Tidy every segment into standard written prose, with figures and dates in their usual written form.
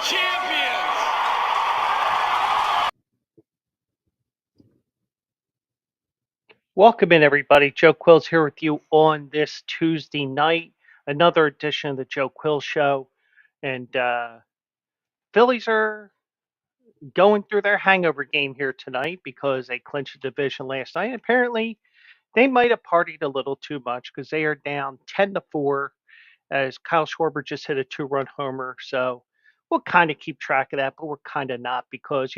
champions. Welcome in, everybody. Joe Quills here with you on this Tuesday night. Another edition of the Joe Quills Show. And Phillies are going through their hangover game here tonight because they clinched the division last night. Apparently, they might have partied a little too much because they are down 10-4 as Kyle Schwarber just hit a two-run homer. So we'll kind of keep track of that, but we're kind of not because,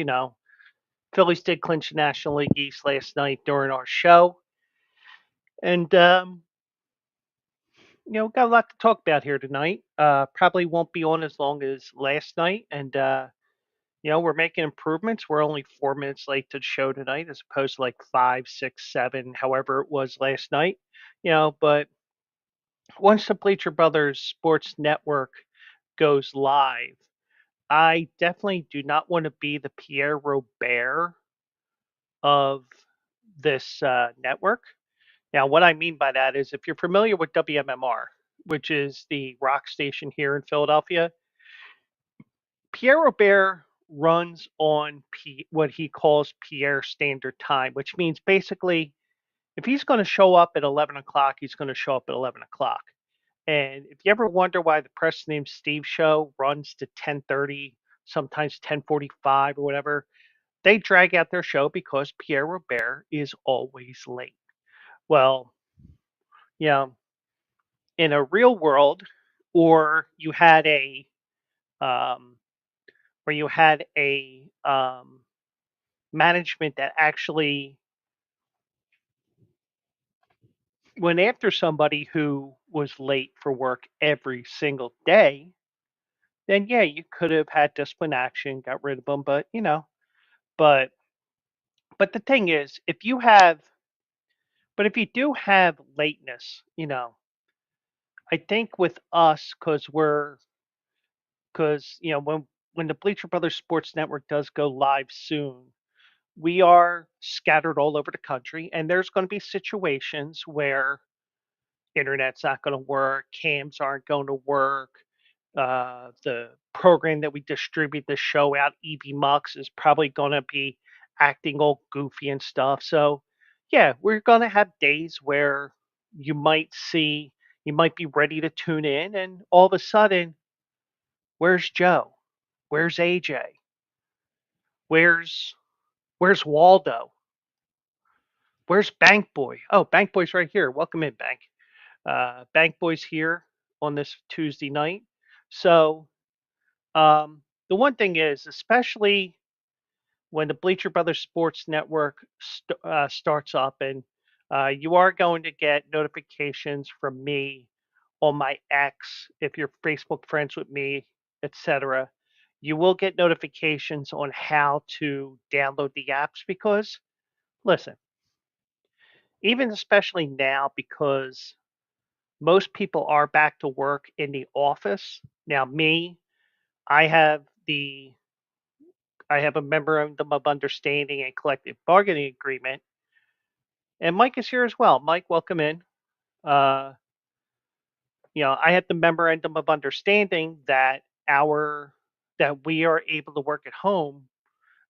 Phillies did clinch the National League East last night during our show. And got a lot to talk about here tonight. Probably won't be on as long as last night, and we're making improvements. We're only 4 minutes late to the show tonight, as opposed to like 5, 6, 7, however it was last night. But once the Bleacher Brothers Sports Network goes live, I definitely do not want to be the Pierre Robert of this network. Now, what I mean by that is if you're familiar with WMMR, which is the rock station here in Philadelphia, Pierre Robert runs on what he calls Pierre Standard Time, which means basically if he's going to show up at 11 o'clock, he's going to show up at 11 o'clock. And if you ever wonder why the Press Name Steve show runs to 10:30, sometimes 10:45 or whatever, they drag out their show because Pierre Robert is always late. Well, yeah, in a real world, or you had a um, where you had a management that actually went after somebody who was late for work every single day, then yeah, you could have had discipline action, got rid of them. But but the thing is, if you do have lateness, I think with us, because when the Bleacher Brothers Sports Network does go live soon, we are scattered all over the country, and there's going to be situations where internet's not going to work, cams aren't going to work. The program that we distribute the show out, EB Mux, is probably going to be acting all goofy and stuff. So, yeah, we're going to have days where you might see, you might be ready to tune in, and all of a sudden, where's Joe? Where's AJ? Where's Where's Waldo? Where's Bank Boy? Oh, Bank Boy's right here. Welcome in, Bank. Bank Boy's here on this Tuesday night. So the one thing is, especially when the Bleacher Brothers Sports Network starts up, and you are going to get notifications from me on my X if you're Facebook friends with me, etc. You will get notifications on how to download the apps because, listen, even especially now because most people are back to work in the office. Now, me, I have the I have a memorandum of understanding and collective bargaining agreement, and Mike is here as well. Mike, welcome in. Uh, I have the memorandum of understanding that we are able to work at home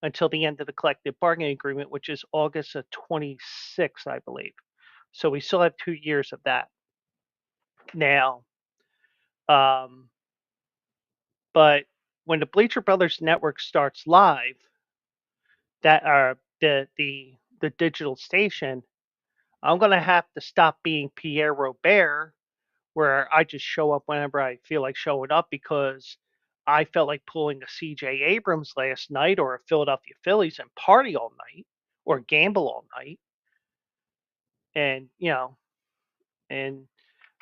until the end of the collective bargaining agreement, which is August of 26, I believe. So we still have 2 years of that. Now, um, but when the Bleacher Brothers Network starts live, that are the digital station, I'm gonna have to stop being Pierre Robert, where I just show up whenever I feel like showing up because I felt like pulling a CJ Abrams last night or a Philadelphia Phillies and party all night or gamble all night. And and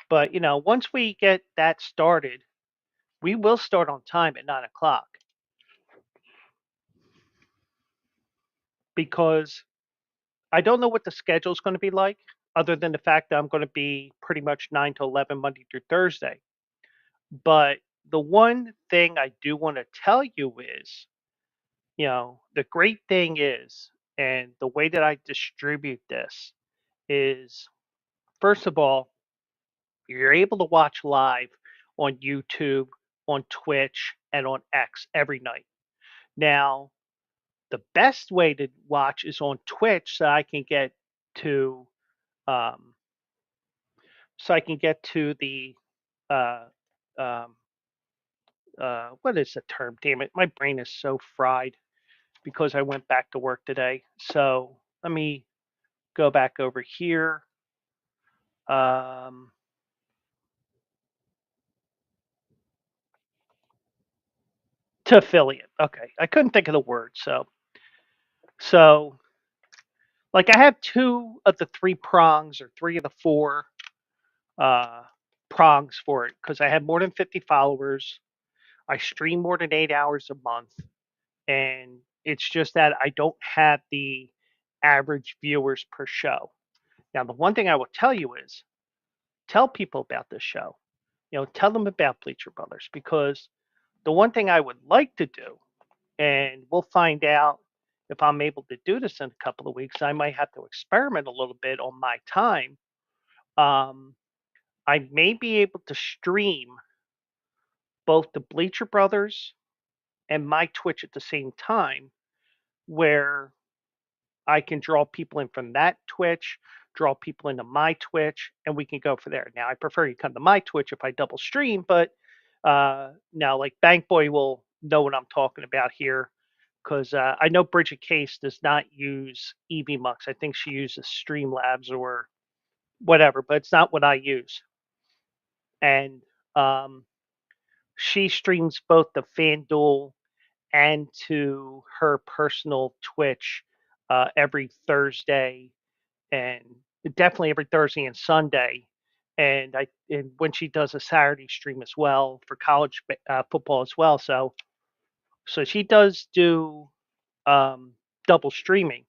but once we get that started, we will start on time at 9 o'clock because I don't know what the schedule is going to be like, other than the fact that I'm going to be pretty much 9 to 11 Monday through Thursday. But the one thing I do want to tell you is, the great thing is, and the way that I distribute this is, first of all, you're able to watch live on YouTube, on Twitch, and on X every night. Now, the best way to watch is on Twitch, so I can get to um, the uh, um, what is the term? Damn it, my brain is so fried because I went back to work today. So let me go back over here. Um, to affiliate. Okay, I couldn't think of the word. So like I have two of the three prongs or three of the four uh, prongs for it because I have more than 50 followers. I stream more than 8 hours a month, and it's just that I don't have the average viewers per show. Now, the one thing I will tell you is tell people about this show. Tell them about Bleacher Brothers because the one thing I would like to do, and we'll find out if I'm able to do this in a couple of weeks. I might have to experiment a little bit on my time. Um, I may be able to stream both the Bleacher Brothers and my Twitch at the same time, where I can draw people in from that Twitch, draw people into my Twitch, and we can go for there. Now, I prefer you come to my Twitch if I double stream, but now, like Bank Boy will know what I'm talking about here because I know Bridget Case does not use EVMux. I think she uses Streamlabs or whatever, but it's not what I use. And um, she streams both the FanDuel and to her personal Twitch every Thursday and definitely every Thursday and Sunday. And when she does a Saturday stream as well for college football as well. So she does do double streaming.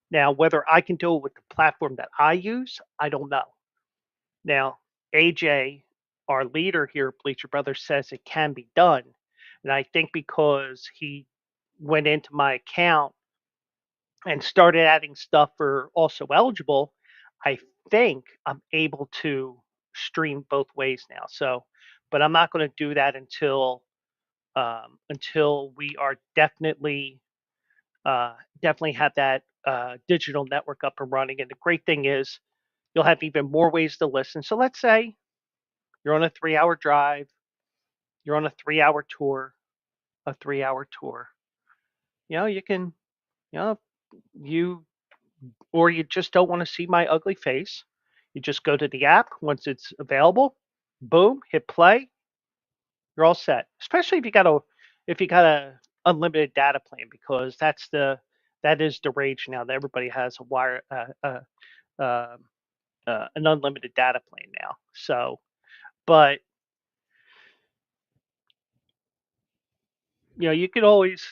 Now, whether I can do it with the platform that I use, I don't know. Now, AJ, our leader here at Bleacher Brothers, says it can be done. And I think because he went into my account and started adding stuff for also eligible, I think I'm able to stream both ways now. So, but I'm not going to do that until we are definitely have that digital network up and running. And the great thing is, you'll have even more ways to listen. So let's say you're on a 3 hour drive, you're on a 3 hour tour, a 3 hour tour. You can, you know, you or you just don't want to see my ugly face. You just go to the app once it's available. Boom, hit play. You're all set. Especially if you got a unlimited data plan because that is the rage now that everybody has a wire uh, an unlimited data plan now. So, but you could always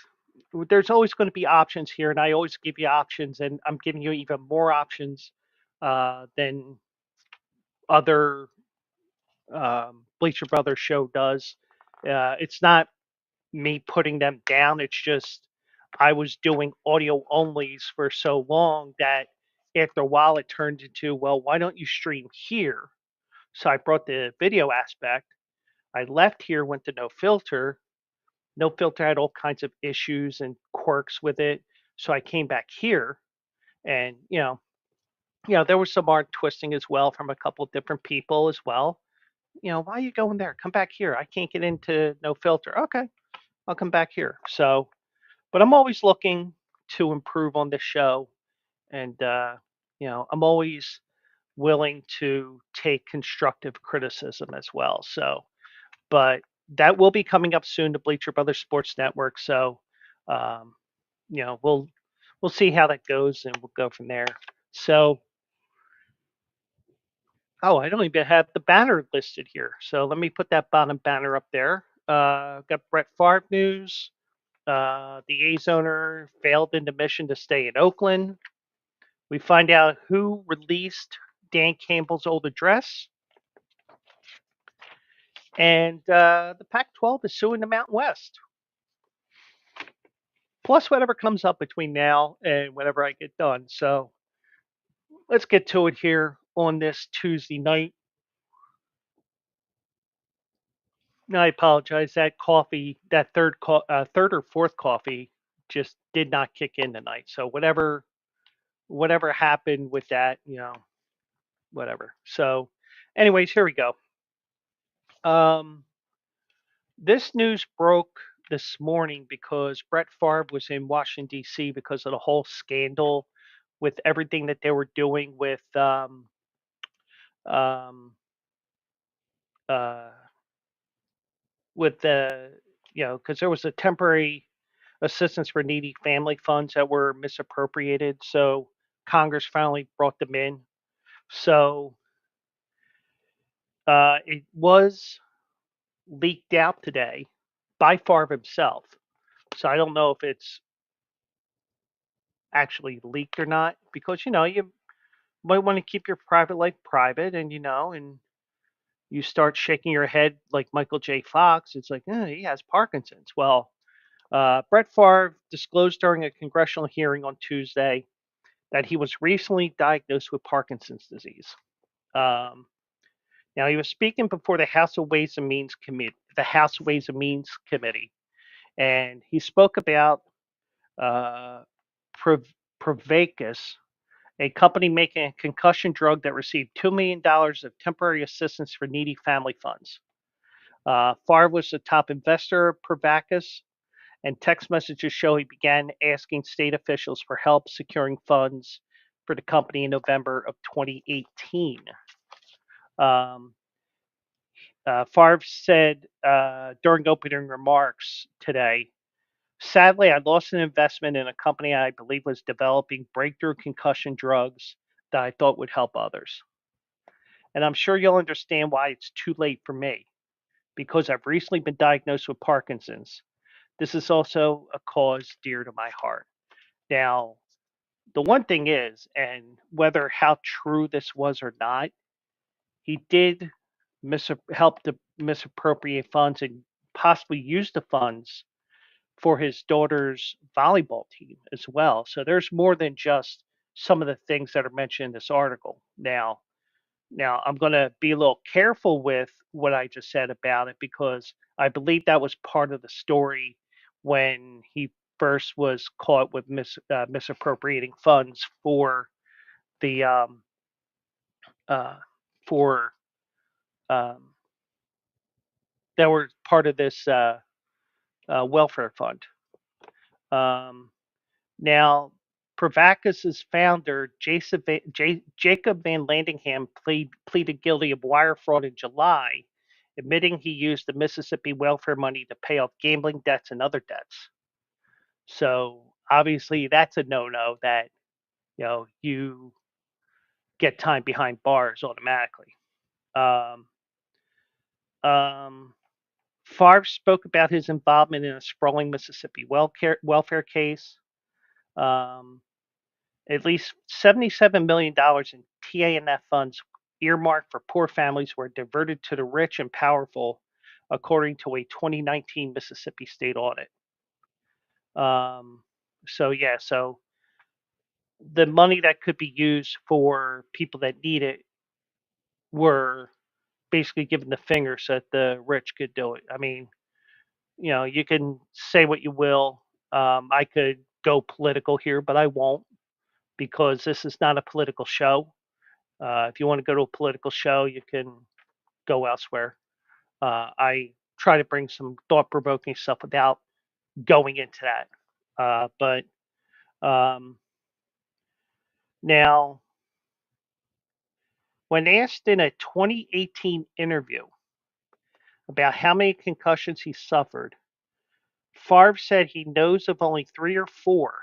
there's always going to be options here, and I always give you options, and I'm giving you even more options than other Bleacher Brothers show does. It's not me putting them down. It's just I was doing audio onlys for so long that after a while it turned into, well, why don't you stream here? So I brought the video aspect. I left here, went to no filter. No filter had all kinds of issues and quirks with it. So I came back here and there was some art twisting as well from a couple of different people as well. Why are you going there? Come back here. I can't get into no filter. Okay, I'll come back here. So, but I'm always looking to improve on this show, and I'm always willing to take constructive criticism as well. So, but that will be coming up soon to Bleacher Brothers Sports Network. So, um, we'll see how that goes, and we'll go from there. So, oh, I don't even have the banner listed here. So let me put that bottom banner up there. Got Brett Favre news. The A's owner failed in the mission to stay in Oakland. We find out who released Dan Campbell's old address. And the Pac 12 is suing the Mountain West. Plus, whatever comes up between now and whenever I get done. So let's get to it here on this Tuesday night. No, I apologize. That coffee, that third or fourth coffee, just did not kick in tonight. So whatever happened with that, whatever. So, anyways, here we go. Um, this news broke this morning because Brett Favre was in Washington D.C. because of the whole scandal with everything that they were doing um, uh, with the because there was a temporary assistance for needy family funds that were misappropriated. So Congress finally brought them in. So it was leaked out today by Favre himself. So I don't know if it's actually leaked or not because you might want to keep your private life private, and you start shaking your head like Michael J. Fox. It's like, he has Parkinson's. Well, Brett Favre disclosed during a congressional hearing on Tuesday that he was recently diagnosed with Parkinson's disease. Um, Now he was speaking before the House of Ways and Means Committee, and he spoke about uh, Provacus, a company making a concussion drug that received $2 million of temporary assistance for needy family funds. Favre was the top investor of Provacus, and text messages show he began asking state officials for help securing funds for the company in November of 2018. Um, Favre said during opening remarks today, sadly, I lost an investment in a company I believe was developing breakthrough concussion drugs that I thought would help others. And I'm sure you'll understand why it's too late for me because I've recently been diagnosed with Parkinson's. This is also a cause dear to my heart. Now, the one thing is, and whether how true this was or not, he did help to misappropriate funds and possibly use the funds for his daughter's volleyball team as well. So there's more than just some of the things that are mentioned in this article. Now I'm going to be a little careful with what I just said about it because I believe that was part of the story when he first was caught with misappropriating funds the uh, for um, that were part of this welfare fund. Um, Now, Provacus's founder, Jacob Van Landingham, pleaded guilty of wire fraud in July, admitting he used the Mississippi welfare money to pay off gambling debts and other debts. So obviously, that's a no-no that you get time behind bars automatically. Um, um, Favre spoke about his involvement in a sprawling Mississippi welfare case. Um, At least $77 million in TANF funds earmarked for poor families were diverted to the rich and powerful, according to a 2019 Mississippi state audit. Um, so the money that could be used for people that need it were basically given the finger so that the rich could do it. I mean, you can say what you will. I could go political here, but I won't because this is not a political show. If you want to go to a political show, you can go elsewhere. I try to bring some thought provoking stuff without going into that. But um, Now, when asked in a 2018 interview about how many concussions he suffered, Favre said he knows of only three or four,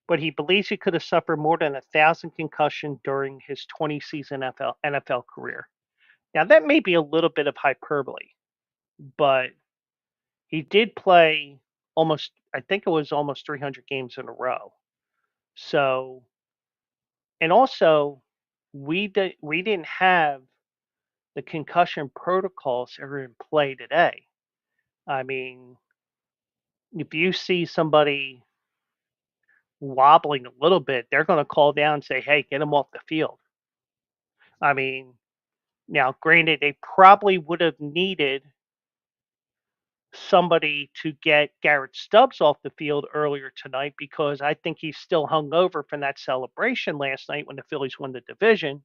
but he believes he could have suffered more than 1,000 concussions during his 20-season NFL career. Now, that may be a little bit of hyperbole, but he did play I think it was almost 300 games in a row. So, and also, we didn't have the concussion protocols that are in play today. I mean, if you see somebody wobbling a little bit, they're going to call down and say, "Hey, get him off the field." I mean, Now, granted, they probably would have needed somebody to get Garrett Stubbs off the field earlier tonight because I think he's still hungover from that celebration last night when the Phillies won the division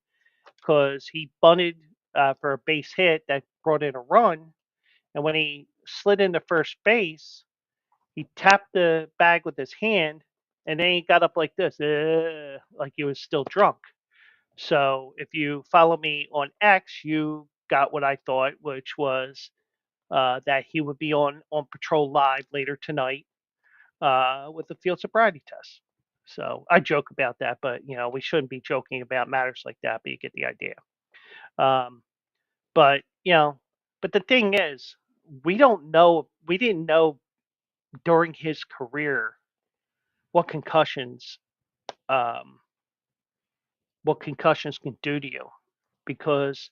because he bunted for a base hit that brought in a run. And when he slid into first base, he tapped the bag with his hand and then he got up like this, like he was still drunk. So if you follow me on X, you got what I thought, which was that he would be on Patrol Live later tonight with a field sobriety test. So I joke about that, but we shouldn't be joking about matters like that. But you get the idea. Um, but but the thing is, we don't know. We didn't know during his career what um, concussions can do to you, because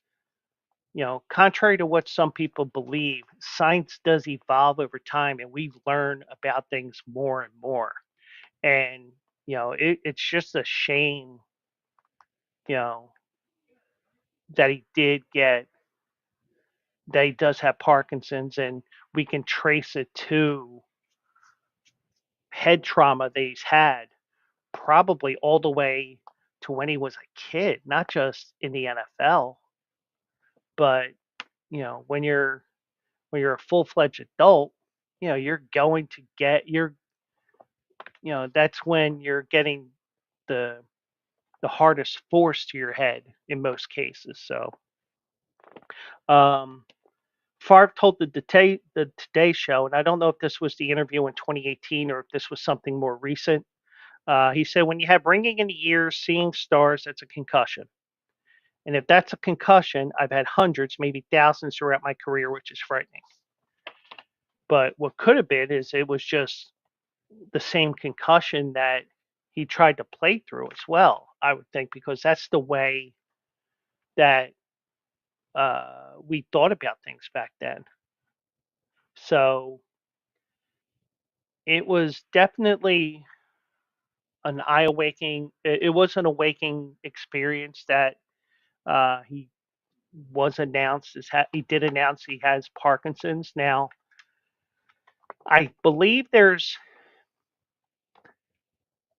contrary to what some people believe, science does evolve over time, and we learn about things more and more. And it's just a shame, you know, that he did get that he does have Parkinson's, and we can trace it to head trauma that he's had, probably all the way to when he was a kid, not just in the NFL, but when you're a full-fledged adult, you're going to get that's when you're getting the hardest force to your head in most cases. So, um, Favre told the Today Show, and I don't know if this was the interview in 2018 or if this was something more recent. He said, "When you have ringing in the ears, seeing stars, that's a concussion. And if that's a concussion, I've had hundreds, maybe thousands throughout my career, which is frightening. But what could have been is it was just the same concussion that he tried to play through as well, I would think, because that's the way that we thought about things back then. So it was definitely an eye awakening. It was an awakening experience that he was announced as he did announce he has Parkinson's. Now, I believe there's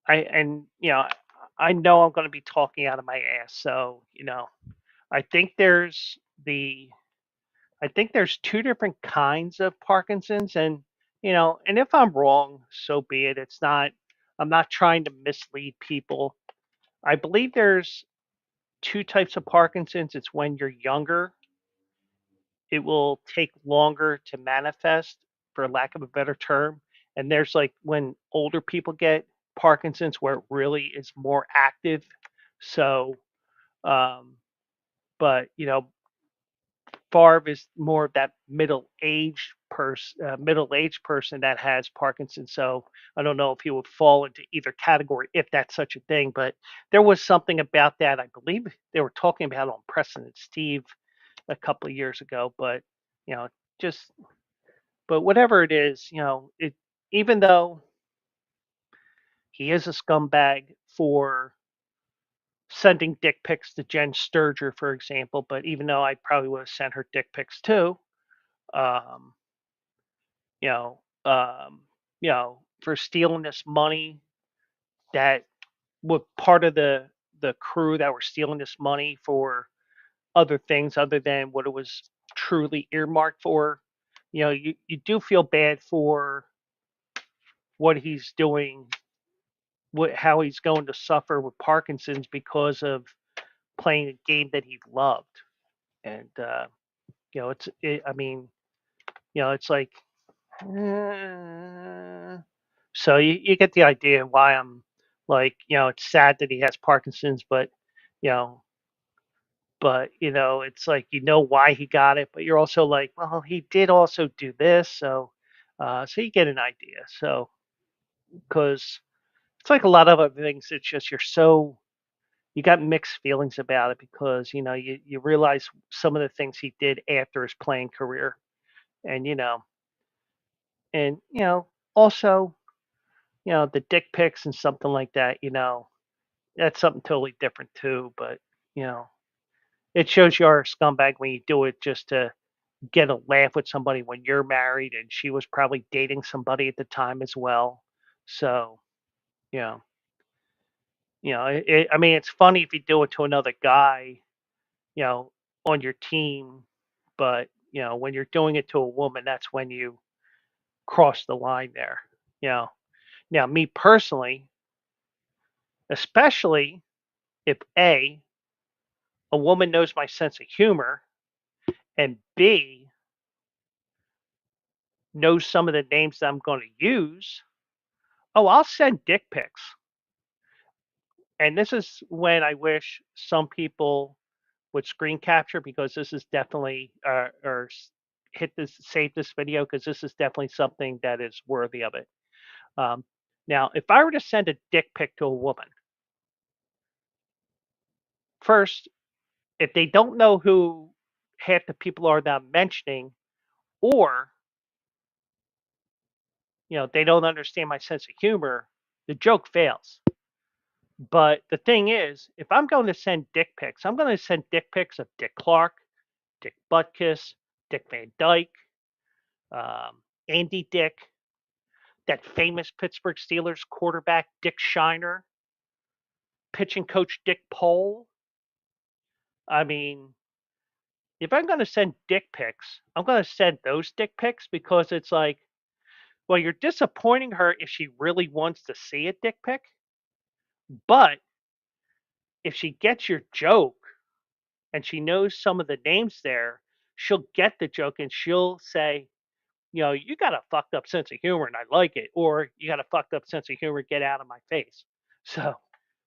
I and I know I'm going to be talking out of my ass, so I think there's the I think there's two different kinds of Parkinson's, and and if I'm wrong, so be it. I'm not trying to mislead people. I believe there's two types of Parkinson's. It's when you're younger, it will take longer to manifest, for lack of a better term. And there's like when older people get Parkinson's, where it really is more active. So, um, but Favre is more of that middle-aged person that has Parkinson's. So I don't know if he would fall into either category, if that's such a thing. But there was something about that. I believe they were talking about on Preston and Steve a couple of years ago. But you know, just but whatever it is, it even though he is a scumbag for sending dick pics to Jen Sturger, for example. But even though I probably would have sent her dick pics too, um, you know, um, for stealing this money that were part of the crew that were stealing this money for other things other than what it was truly earmarked for. You do feel bad for what he's doing, how he's going to suffer with Parkinson's because of playing a game that he loved. And I mean, it's like, uh, so you get the idea why I'm like, it's sad that he has Parkinson's, but you know, it's like why he got it, but you're also like, well, he did also do this, so you get an idea. So because it's like a lot of other things, it's just you got mixed feelings about it because you realize some of the things he did after his playing career, and also the dick pics and something like that, that's something totally different too. But you know It shows you're a scumbag when you do it just to get a laugh with somebody when you're married, and she was probably dating somebody at the time as well. So, you know, I mean, it's funny if you do it to another guy, you know, on your team, but when you're doing it to a woman, that's when you cross the line there. You know, now me personally, especially if a woman knows my sense of humor, and B, knows some of the names that I'm going to use, oh, I'll send dick pics. And this is when I wish some people would screen capture, because this is definitely hit this, save this video, because this is definitely something that is worthy of it. Um, Now, if I were to send a dick pic to a woman, first, if they don't know who half the people are that I'm mentioning, or they don't understand my sense of humor, the joke fails. But the thing is, if I'm going to send dick pics, I'm going to send dick pics of Dick Clark, Dick Butkus, Dick Van Dyke, Andy Dick, that famous Pittsburgh Steelers quarterback Dick Shiner, pitching coach Dick Pole. I mean, if I'm going to send dick pics, I'm going to send those dick pics, because it's like, well, you're disappointing her if she really wants to see a dick pic. But if she gets your joke and she knows some of the names there, she'll get the joke and she'll say, you got a fucked up sense of humor and I like it, or you got a fucked up sense of humor, get out of my face. So,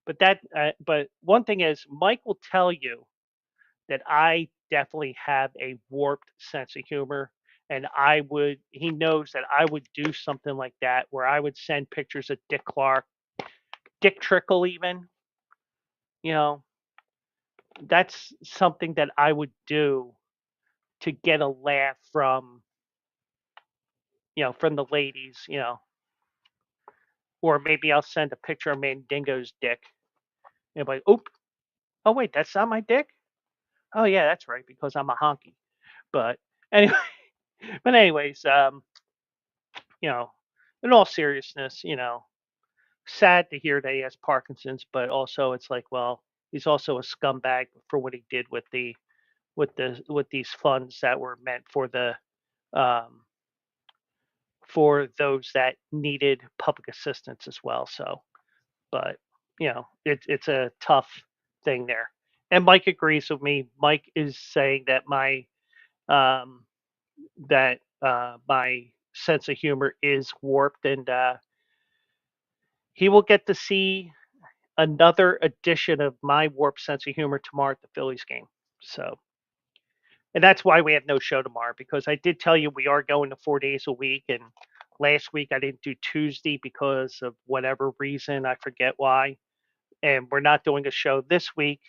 but one thing is, Mike will tell you that I definitely have a warped sense of humor, and he knows that I would do something like that, where I would send pictures of Dick Clark, Dick Trickle, even, you know, that's something that I would do to get a laugh from the ladies, or maybe I'll send a picture of Mandingo's dick. And like, oop, oh wait, that's not my dick. Oh yeah, that's right, because I'm a honky. But anyway, but anyways, you know, in all seriousness, sad to hear that he has Parkinson's, but also it's like, well, he's also a scumbag for what he did with these funds that were meant um, for those that needed public assistance as well. So, but it's a tough thing there. And Mike agrees with me. Mike is saying that um, my sense of humor is warped, and he will get to see another edition of my warped sense of humor tomorrow at the Phillies game. So, and that's why we have no show tomorrow, because I did tell you we are going to 4 days a week, and last week I didn't do Tuesday because of whatever reason, I forget why, and we're not doing a show this week.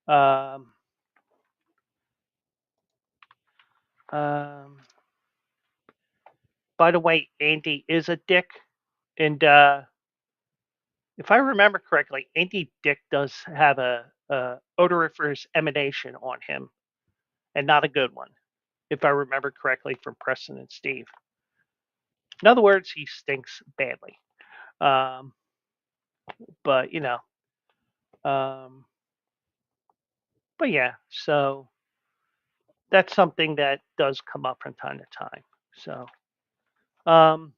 Um, um, by the way, Andy is a dick, and if I remember correctly, Andy Dick does have a odoriferous emanation on him, and not a good one, if I remember correctly from Preston and Steve. In other words, he stinks badly. Um, but um, but yeah, so that's something that does come up from time to time. So um,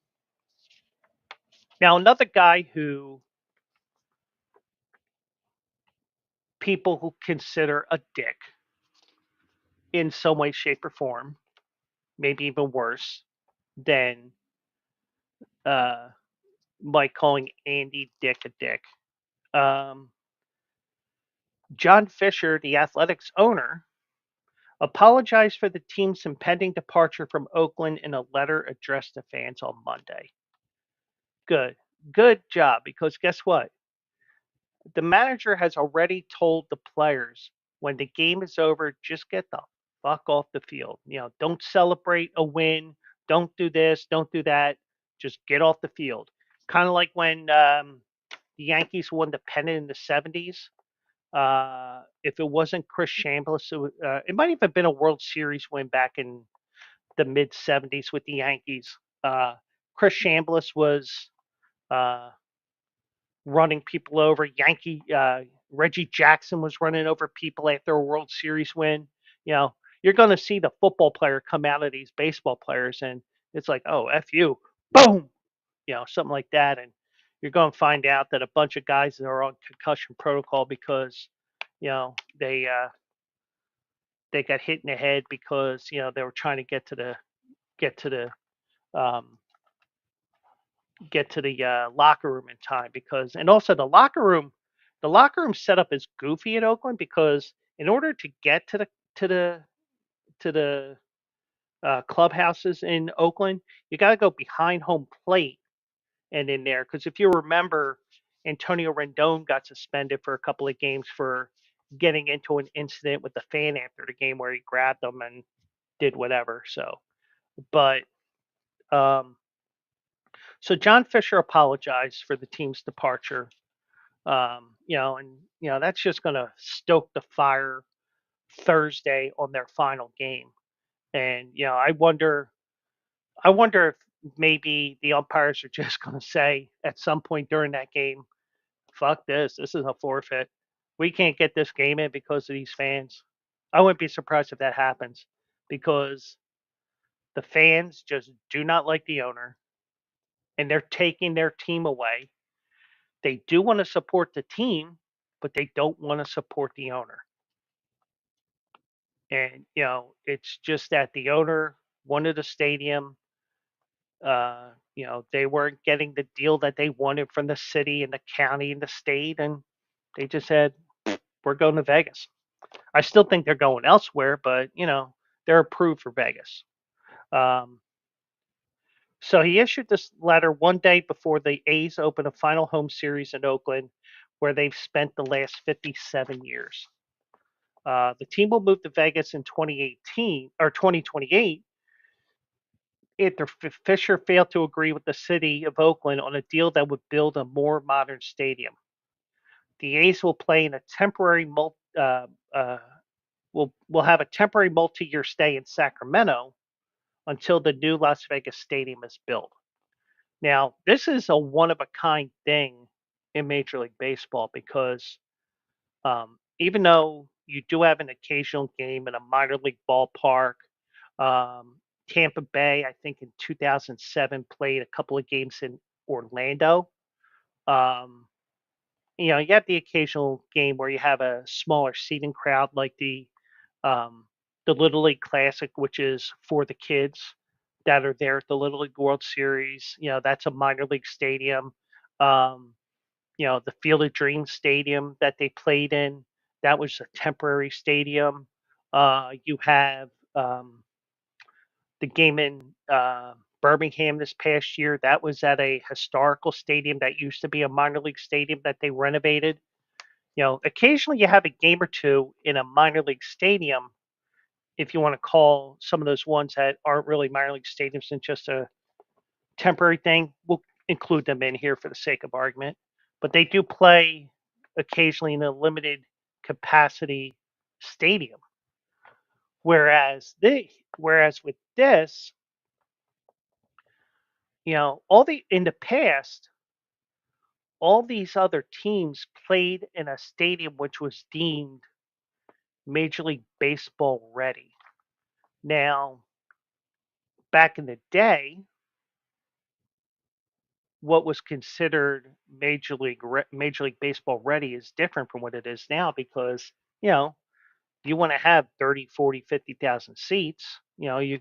now another guy who people who consider a dick in some way, shape, or form, maybe even worse than uh, Mike calling Andy Dick a dick. Um, John Fisher, the Athletics owner, apologized for the team's impending departure from Oakland in a letter addressed to fans on Monday. Good. Good job, because guess what? The manager has already told the players, when the game is over, just get the fuck off the field. Don't celebrate a win. Don't do this. Don't do that. Just get off the field. Kind of like when the Yankees won the pennant in the 70s. If it wasn't Chris Chambliss, it might have been a World Series win back in the mid '70s with the Yankees. Uh, Chris Chambliss was uh, running people over. Reggie Jackson was running over people after a World Series win. You know, you're going to see the football player come out of these baseball players, and it's like, oh, f you, boom, something like that, and you're going to find out that a bunch of guys that are on concussion protocol because they got hit in the head because they were trying to get to the um, locker room in time because and also the locker room setup is goofy at Oakland because in order to get to the to the clubhouses in Oakland, you got to go behind home plate and in there because if you remember, Antonio Rendon got suspended for a couple of games for getting into an incident with the fan after the game where he grabbed them and did whatever. But um, so John Fisher apologized for the team's departure. And that's just going to stoke the fire Thursday on their final game. And I wonder if maybe the umpires are just going to say at some point during that game, "Fuck this! This is a forfeit. We can't get this game in because of these fans." I wouldn't be surprised if that happens because the fans just do not like the owner, and they're taking their team away. They do want to support the team, but they don't want to support the owner. And it's just that the owner wanted a stadium. They weren't getting the deal that they wanted from the city and the county and the state, and they just said, "We're going to Vegas." I still think they're going elsewhere, but they're approved for Vegas. Um, so he issued this letter one day before the A's open a final home series in Oakland, where they've spent the last 57 years. The team will move to Vegas in 2018 or 2028 after Fisher failed to agree with the city of Oakland on a deal that would build a more modern stadium. The A's will play in a temporary will have a temporary multi-year stay in Sacramento until the new Las Vegas stadium is built. Now, this is a one of a kind thing in Major League Baseball because even though you do have an occasional game in a minor league ballpark, um, Tampa Bay, I think in 2007, played a couple of games in Orlando. Um, you have the occasional game where you have a smaller seating crowd, like the Little League Classic, which is for the kids that are there at the Little League World Series. That's a minor league stadium. Um, the Field of Dreams stadium that they played in, that was a temporary stadium. You have the game in Birmingham this past year. That was at a historical stadium that used to be a minor league stadium that they renovated. Occasionally you have a game or two in a minor league stadium, if you want to call some of those ones that aren't really minor league stadiums and just a temporary thing. We'll include them in here for the sake of argument. But they do play occasionally in a limited capacity stadium. Whereas with this, all the in the past, all these other teams played in a stadium which was deemed Major League Baseball ready. Now, back in the day, what was considered Major League Baseball ready is different from what it is now because you want to have 30, 40, 50,000 seats. You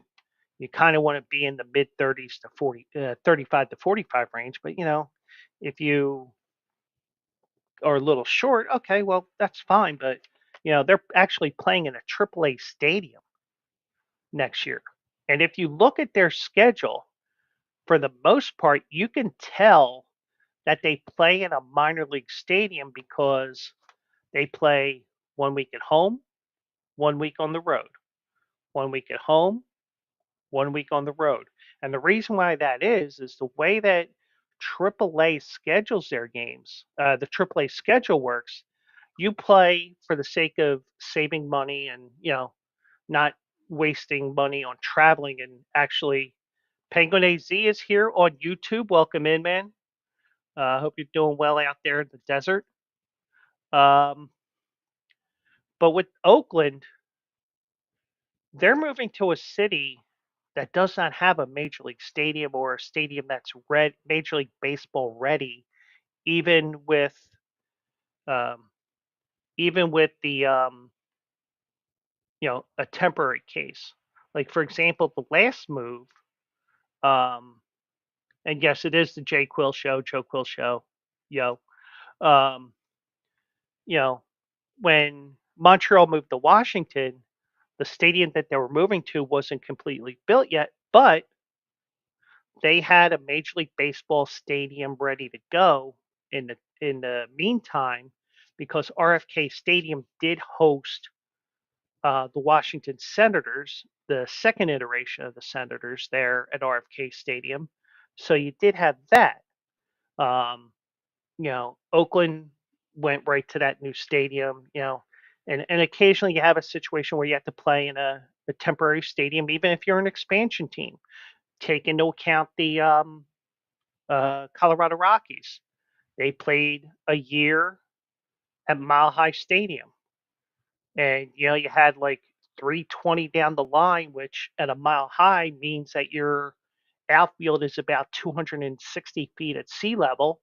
kind of want to be in the mid 30s to 35 to 45 range. But if you are a little short, okay, well that's fine. But they're actually playing in a AAA stadium next year, and if you look at their schedule, for the most part, you can tell that they play in a minor league stadium because they play 1 week at home, 1 week on the road, 1 week at home, 1 week on the road. And the reason why that is the way that AAA schedules their games. The AAA schedule works. you play for the sake of saving money and, not wasting money on traveling and actually Penguin AZ is here on YouTube. Welcome in, man. Hope you're doing well out there in the desert. Um, but with Oakland, they're moving to a city that does not have a major league stadium or a stadium that's major league baseball ready, even with um, the a temporary case. Like for example, the last move, um, and yes, it is the Joe Quill show, yo. Um, you know, when Montreal moved to Washington, the stadium that they were moving to wasn't completely built yet, but they had a Major League Baseball stadium ready to go in the meantime, because RFK Stadium did host the Washington Senators, the second iteration of the Senators there at RFK Stadium. So you did have that. Um, Oakland went right to that new stadium, and occasionally you have a situation where you have to play in a temporary stadium, even if you're an expansion team. Take into account the Colorado Rockies. They played a year at Mile High Stadium, and you had like 320 down the line, which at a Mile High means that your outfield is about 260 feet at sea level,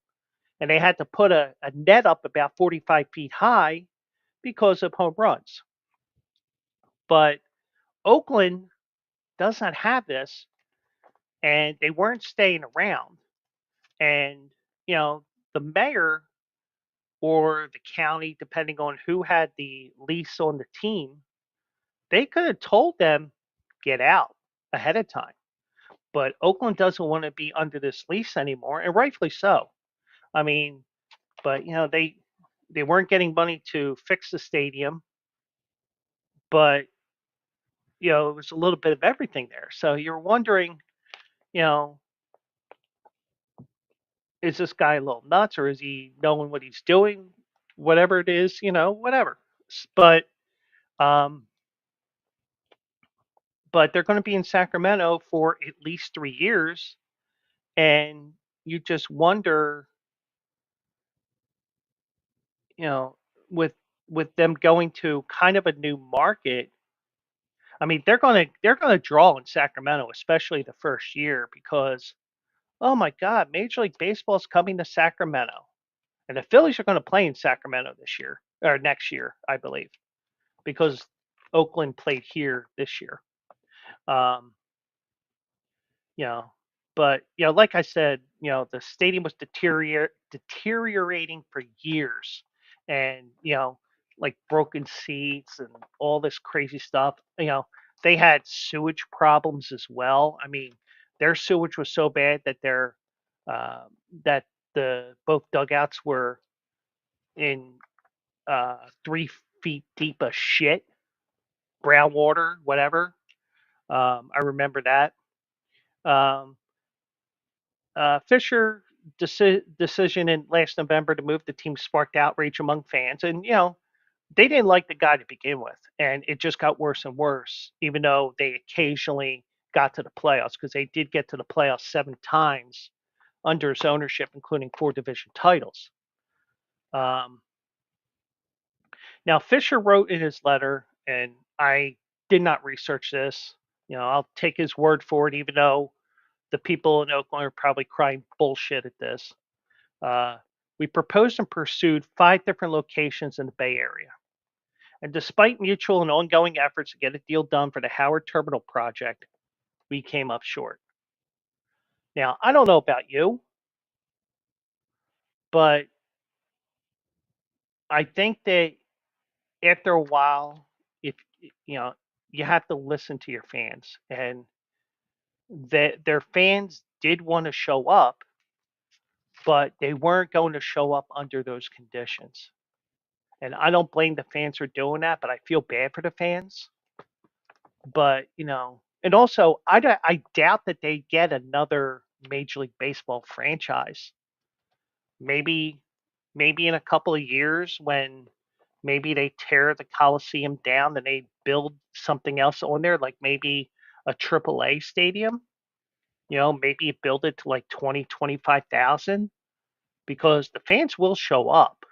and they had to put a net up about 45 feet high because of home runs. But Oakland does not have this, and they weren't staying around. And, you know, the mayor or the county, depending on who had the lease on the team, they could have told them, get out ahead of time. But Oakland doesn't want to be under this lease anymore, and rightfully so. I mean, but they weren't getting money to fix the stadium, but it was a little bit of everything there. So you're wondering, you know, is this guy a little nuts, or is he knowing what he's doing? Whatever it is, whatever. But um, but they're going to be in Sacramento for at least 3 years, and you just wonder, you know, with them going to kind of a new market. I mean, they're gonna draw in Sacramento, especially the first year, because oh my God, Major League Baseball is coming to Sacramento. And the Phillies are going to play in Sacramento this year or next year, I believe, because Oakland played here this year. Um, you know, but like I said, the stadium was deteriorating for years, and like broken seats and all this crazy stuff. They had sewage problems as well. I mean, their sewage was so bad that uh, that the both dugouts were in 3 feet deep of shit, brown water, whatever. I remember that. Um, Fisher decision in last November to move the team sparked outrage among fans, and they didn't like the guy to begin with, and it just got worse and worse. Even though they occasionally got to the playoffs, because they did get to the playoffs 7 times under his ownership, including 4 division titles. Um, Now, Fisher wrote in his letter, and I did not research this. I'll take his word for it, even though the people in Oakland are probably crying bullshit at this. Uh, we proposed and pursued 5 different locations in the Bay Area. And despite mutual and ongoing efforts to get a deal done for the Howard Terminal project, we came up short. Now, I don't know about you, but I think that after a while, if you have to listen to your fans, and that their fans did want to show up, but they weren't going to show up under those conditions. And I don't blame the fans for doing that, but I feel bad for the fans. But and also I doubt that they get another Major League Baseball franchise. Maybe in a couple of years when maybe they tear the Coliseum down and they build something else on there, like maybe a AAA stadium. Maybe you build it to like 20, 25,000 because the fans will show up.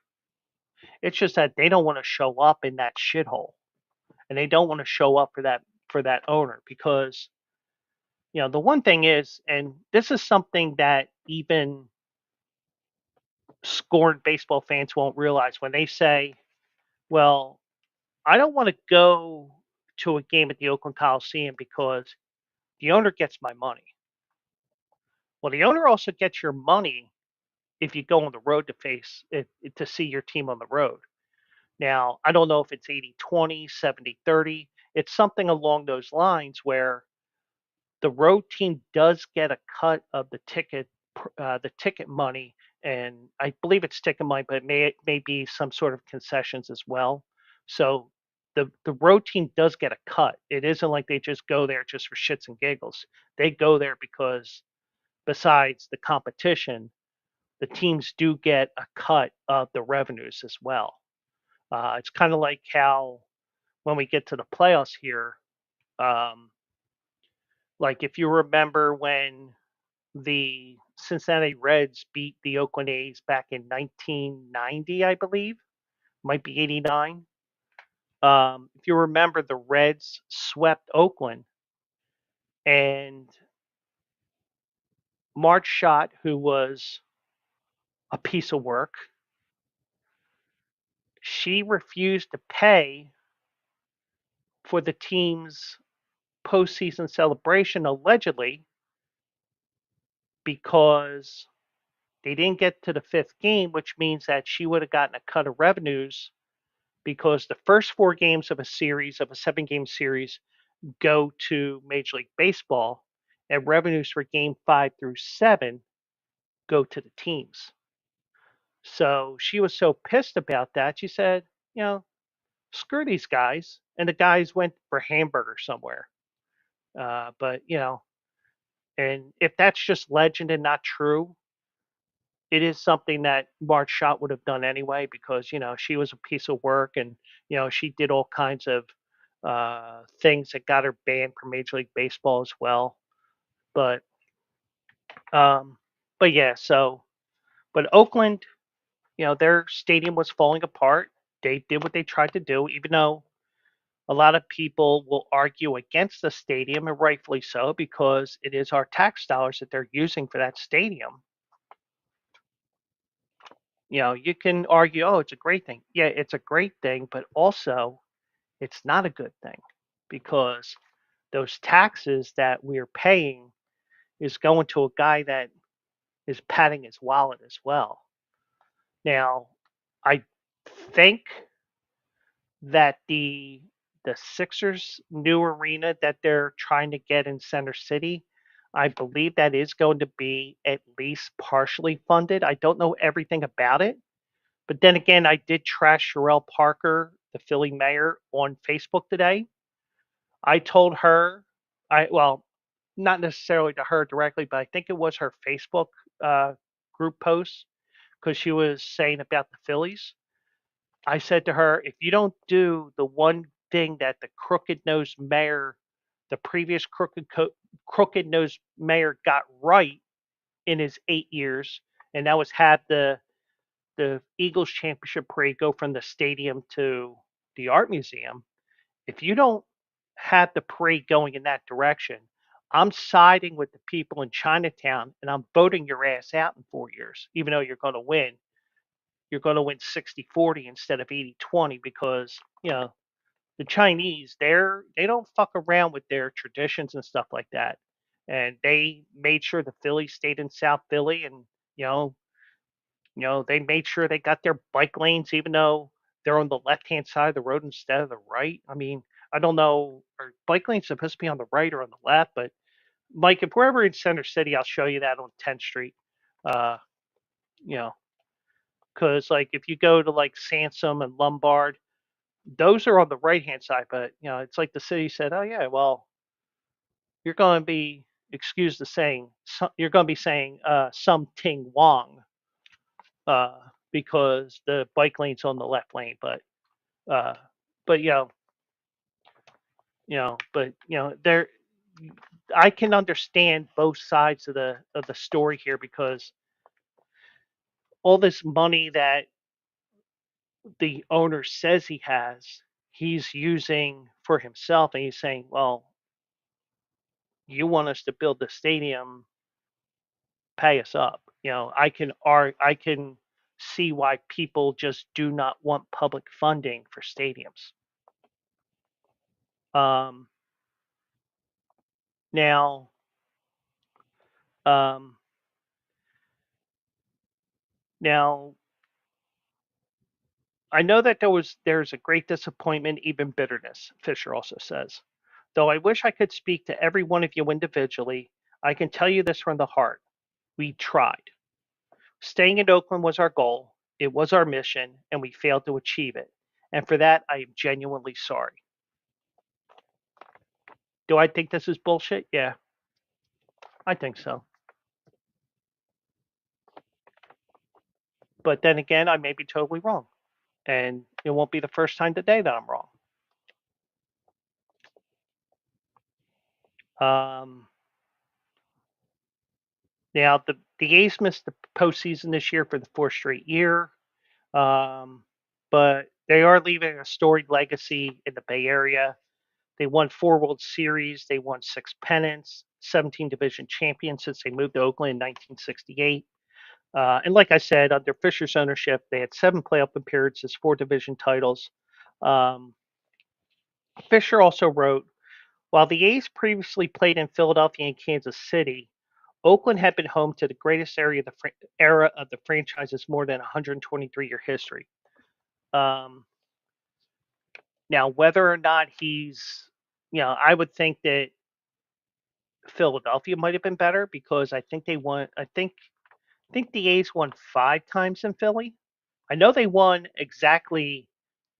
It's just that they don't want to show up in that shithole, and they don't want to show up for that owner because the one thing is, and this is something that even scorned baseball fans won't realize when they say, "Well, I don't want to go to a game at the Oakland Coliseum because the owner gets my money." Well, the owner also gets your money if you go on the road to see your team on the road. Now, I don't know if it's 80-20, 70-30. It's something along those lines where the road team does get a cut of the ticket money, and I believe it's ticket money, but it may be some sort of concessions as well. So the road team does get a cut. It isn't like they just go there just for shits and giggles. They go there because besides the competition, the teams do get a cut of the revenues as well. It's kind of like how when we get to the playoffs here, um, like if you remember when the Cincinnati Reds beat the Oakland A's back in 1990, I believe, might be 89. If you remember, the Reds swept Oakland, and Marge Schott, who was a piece of work, she refused to pay for the team's postseason celebration, allegedly, because they didn't get to the fifth game, which means that she would have gotten a cut of revenues because the first four games of a 7 game series, go to Major League Baseball, and revenues for game 5 through 7 go to the teams. So she was so pissed about that, she said, screw these guys. And the guys went for hamburger somewhere. But and if that's just legend and not true, it is something that Marge Schott would have done anyway because she was a piece of work, and she did all kinds of things that got her banned from Major League Baseball as well. But um, but yeah, but Oakland, their stadium was falling apart. They did what they tried to do, even though a lot of people will argue against the stadium, and rightfully so, because it is our tax dollars that they're using for that stadium. You can argue, oh, it's a great thing. Yeah, it's a great thing, but also it's not a good thing because those taxes that we're paying is going to a guy that is padding his wallet as well. Now, I think that the Sixers new arena that they're trying to get in Center City, I believe that is going to be at least partially funded. I don't know everything about it. But then again, I did trash Sherelle Parker, the Philly mayor, on Facebook today. I told her, well, not necessarily to her directly, but I think it was her Facebook uh, group post because she was saying about the Phillies. I said to her, if you don't do the one thing that the crooked nosed mayor, the previous crooked nosed mayor got right in his 8 years, and that was have the Eagles championship parade go from the stadium to the art museum, if you don't have the parade going in that direction, I'm siding with the people in Chinatown and I'm voting your ass out in 4 years, even though you're going to win. You're going to win 60-40 instead of 80-20 because, the Chinese, they don't fuck around with their traditions and stuff like that. And they made sure the Phillies stayed in South Philly, and you know, they made sure they got their bike lanes, even though they're on the left-hand side of the road instead of the right. I mean, I don't know, are bike lanes supposed to be on the right or on the left? But Mike, if we're ever in Center City, I'll show you that on 10th Street. Uh, you know, because like if you go to like Sansom and Lombard, those are on the right-hand side. But it's like the city said, oh yeah, well, you're going to be, excuse the saying, you're going to be saying some Ting Wong uh, because the bike lane's on the left lane. But Uh, but there, I can understand both sides of the story here because all this money that the owner says he has, he's using for himself, and he's saying, "Well, you want us to build the stadium, pay us up." I can see why people just do not want public funding for stadiums. Um, now, um, now I know that there's a great disappointment, even bitterness, Fisher also says. Though I wish I could speak to every one of you individually, I can tell you this from the heart. We tried. Staying in Oakland was our goal, it was our mission, and we failed to achieve it. And for that, I am genuinely sorry. Do I think this is bullshit? Yeah, I think so. But then again, I may be totally wrong. And it won't be the first time today that I'm wrong. Um, Now, the A's missed the postseason this year for the fourth straight year. Um, but they are leaving a storied legacy in the Bay Area. They won 4 World Series. They won 6 pennants, 17 division champions since they moved to Oakland in 1968. And like I said, under Fisher's ownership, they had 7 playoff appearances, 4 division titles. Um, Fisher also wrote, while the A's previously played in Philadelphia and Kansas City, Oakland had been home to the greatest era of the franchise's more than 123-year history. Um, Now, whether or not I would think that Philadelphia might have been better because I think they won. I think the A's won 5 times in Philly. I know they won exactly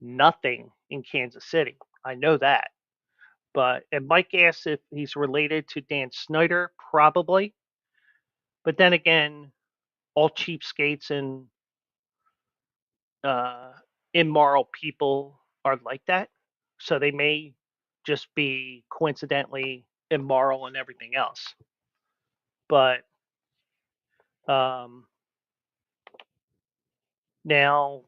nothing in Kansas City. I know that. And Mike asks if he's related to Dan Snyder, probably. But then again, all cheapskates and uh, immoral people are like that. So they may just be coincidentally immoral and everything else. But um, now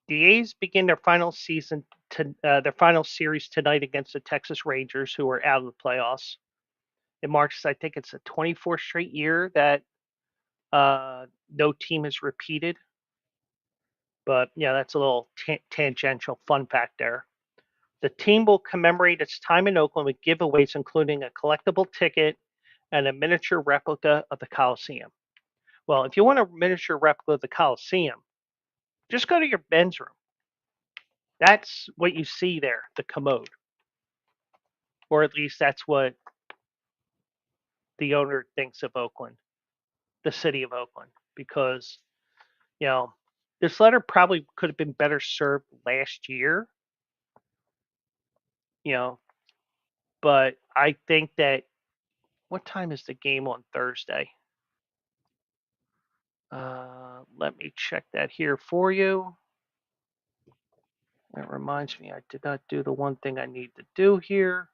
the A's begin their final series tonight against the Texas Rangers, who are out of the playoffs. It marks, I think, it's a 24th straight year that no team has repeated. But yeah, that's a little tangential fun fact there. The team will commemorate its time in Oakland with giveaways, including a collectible ticket and a miniature replica of the Coliseum. Well, if you want a miniature replica of the Coliseum, just go to your men's room. That's what you see there, the commode. Or at least that's what the owner thinks of Oakland, the city of Oakland. Because, you know, this letter probably could have been better served last year, you know, but I think that what time is the game on Thursday? Let me check that here for you. That reminds me, I did not do the one thing I need to do here.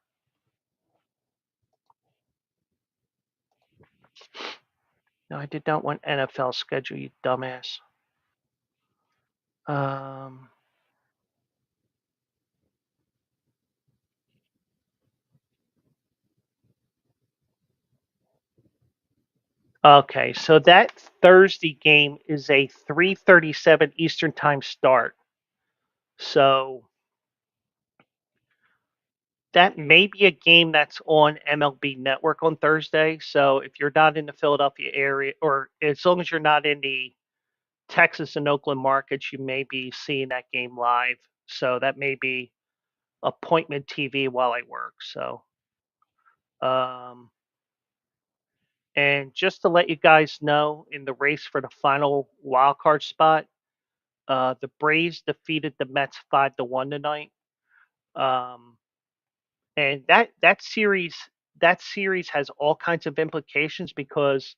No, I did not want NFL schedule, you dumbass. Um, okay, so that Thursday game is a 3:37 Eastern Time start. So that may be a game that's on MLB Network on Thursday. So if you're not in the Philadelphia area, or as long as you're not in the Texas and Oakland markets, you may be seeing that game live. So that may be appointment TV while I work. Um, and just to let you guys know, in the race for the final wild card spot, the Braves defeated the Mets 5-1 tonight. Um, and that series has all kinds of implications because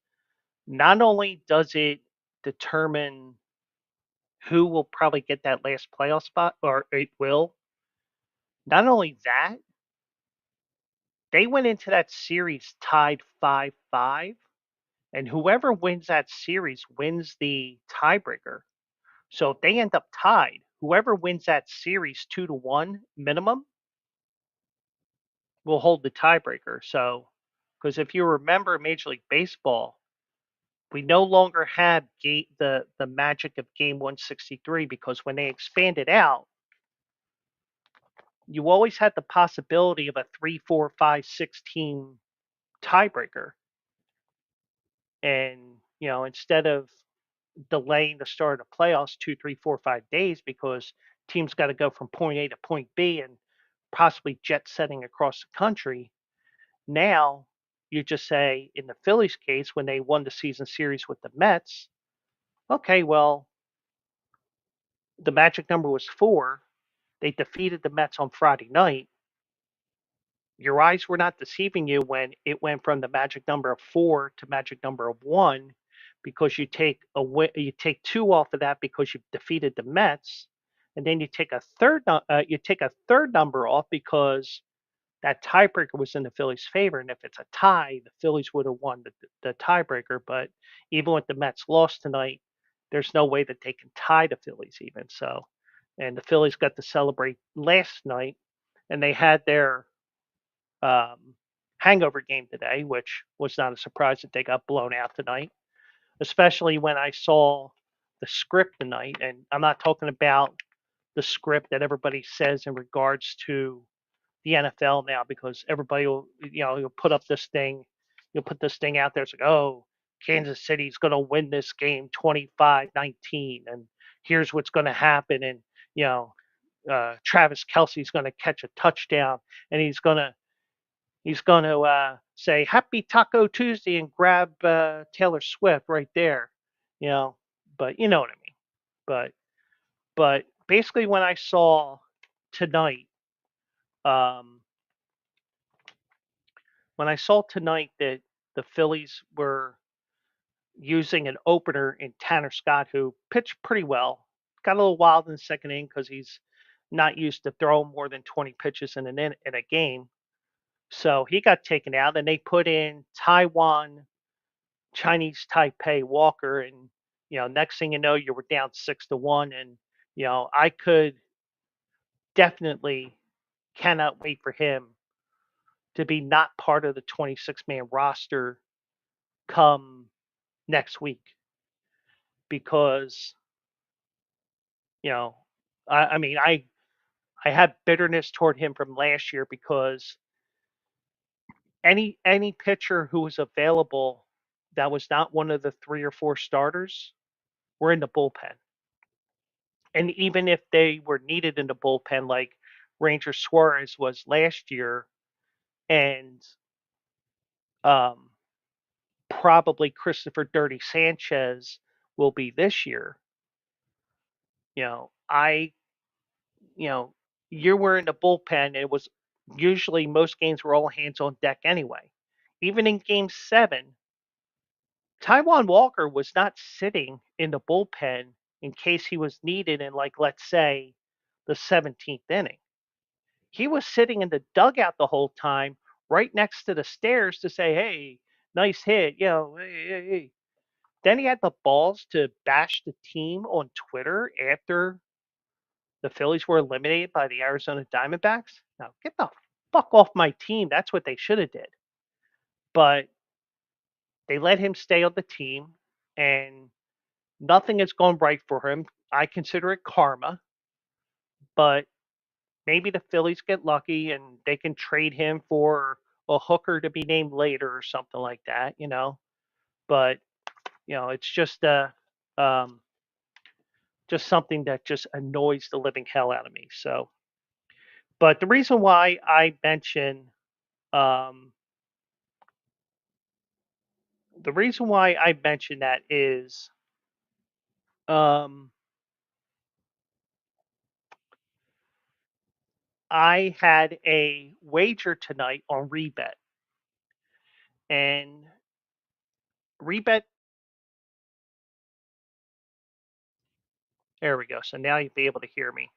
not only does it determine who will probably get that last playoff spot, or it will. Not only that, they went into that series tied 5-5, and whoever wins that series wins the tiebreaker. So if they end up tied, whoever wins that series 2-1 minimum will hold the tiebreaker. So, because if you remember Major League Baseball, we no longer have the magic of Game 163 because when they expanded out, you always had the possibility of a 3, 4, 5, 6 team tiebreaker. And, instead of delaying the start of playoffs 2, 3, 4, 5 days because teams got to go from point A to point B and possibly jet setting across the country, now you just say in the Phillies case when they won the season series with the Mets, okay, well, the magic number was 4. They defeated the Mets on Friday night. Your eyes were not deceiving you when it went from the magic number of 4 to magic number of 1 because you take 2 off of that because you defeated the Mets, and then you take a third number off because that tiebreaker was in the Phillies' favor, and if it's a tie, the Phillies would have won the tiebreaker. But even with the Mets lost tonight, there's no way that they can tie the Phillies even. So, and the Phillies got to celebrate last night, and they had their hangover game today, which was not a surprise that they got blown out tonight, especially when I saw the script tonight. And I'm not talking about the script that everybody says in regards to the NFL now, because everybody will, you'll put up this thing, you'll put this thing out there. It's like, oh, Kansas City's going to win this game 25-19, and here's what's going to happen. And, Travis Kelsey's going to catch a touchdown, and he's going to say Happy Taco Tuesday and grab Taylor Swift right there, you know. But you know what I mean. But basically, tonight, um, when I saw tonight that the Phillies were using an opener in Tanner Scott, who pitched pretty well, got a little wild in the second inning because he's not used to throwing more than 20 pitches in a game. So he got taken out, and they put in Taiwan Chinese Taipei Walker, and next thing you know, you were down 6-1, and I could definitely cannot wait for him to be not part of the 26-man roster come next week because you know I mean I have bitterness toward him from last year because any pitcher who was available that was not one of the 3 or 4 starters were in the bullpen. And even if they were needed in the bullpen, like Ranger Suarez was last year, and um, probably Christopher Dirty Sanchez will be this year, you know, I, you know, you were in the bullpen. It was usually most games were all hands on deck anyway. Even in game 7, Taiwan Walker was not sitting in the bullpen in case he was needed in, like, let's say, the 17th inning. He was sitting in the dugout the whole time, right next to the stairs to say, "Hey, nice hit," hey, hey, hey. Then he had the balls to bash the team on Twitter after the Phillies were eliminated by the Arizona Diamondbacks. Now, get the fuck off my team. That's what they should have did. But they let him stay on the team, and nothing has gone right for him. I consider it karma, but maybe the Phillies get lucky and they can trade him for a hooker to be named later or something like that. But it's um, just something that just annoys the living hell out of me. So, but the reason why um, I mention that is um, I had a wager tonight on Rebet, and Rebet There we go. So now you'll be able to hear me.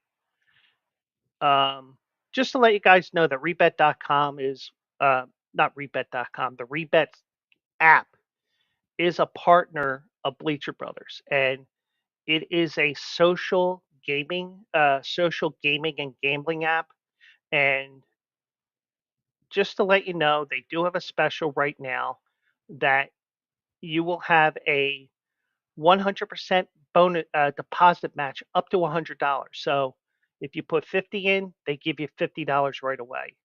Um, just to let you guys know that rebet.com is not rebet.com. The Rebet app is a partner of Bleacher Brothers, and it is a social gaming and gambling app. And just to let you know, they do have a special right now that you will have a 100% bonus deposit match up to $100. So if you put 50 in, they give you $50 right away.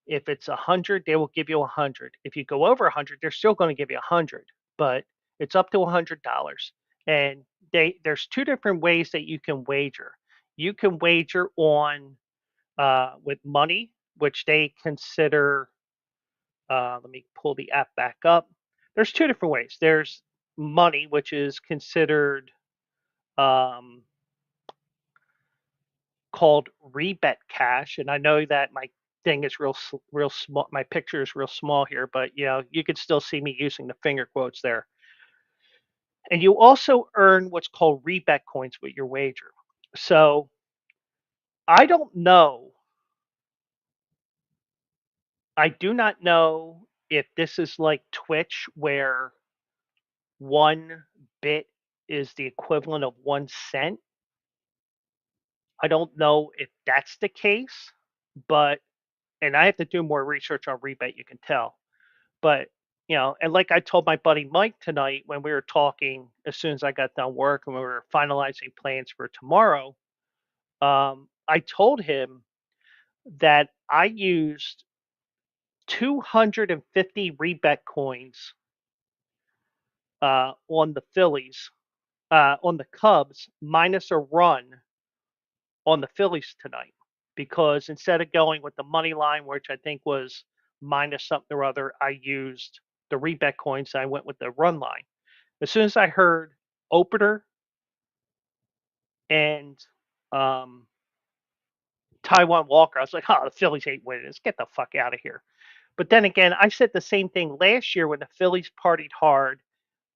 If it's 100, they will give you 100. If you go over 100, they're still going to give you 100, but it's up to $100. And there's two different ways that you can wager. You can wager on with money, which they consider. Let me pull the app back up. There's two different ways. There's money, which is considered um, called Rebet Cash, and I know that my thing is real small. My picture is real small here, but you can still see me using the finger quotes there. And you also earn what's called Rebet coins with your wager. So I don't know. I do not know if this is like Twitch, where 1 bit is the equivalent of 1 cent. I don't know if that's the case, but and I have to do more research on Rebet. You can tell. But, and like I told my buddy Mike tonight when we were talking as soon as I got done work and we were finalizing plans for tomorrow, I told him that I used 250 rebet coins on the Phillies, on the Cubs, minus a run on the Phillies tonight. Because instead of going with the money line, which I think was minus something or other, I used the rebet coins. I went with the run line. As soon as I heard opener and um, Taiwan Walker, I was like, "Oh, the Phillies ain't winning this. Get the fuck out of here." But then again, I said the same thing last year when the Phillies partied hard.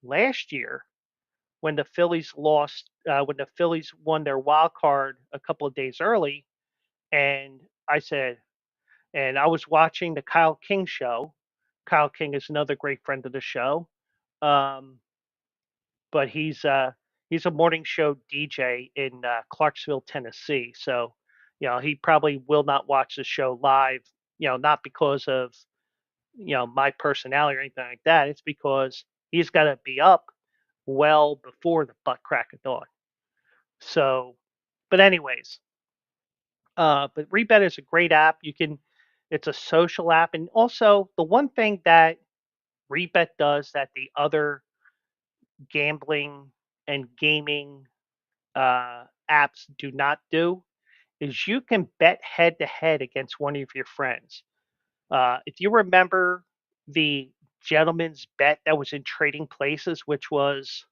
Last year, when the Phillies lost, when the Phillies won their wild card a couple of days early, and I said, and I was watching the Kyle King show. Kyle King is another great friend of the show. Um, but he's a morning show DJ in Clarksville, Tennessee. So, he probably will not watch the show live. Not because of my personality or anything like that. It's because he's got to be up well before the butt crack of dawn. So, but anyways, but Rebet is a great app. It's a social app, and also the one thing that Rebet does that the other gambling and gaming apps do not do is you can bet head to head against one of your friends. If you remember the gentleman's bet that was in Trading Places, which was,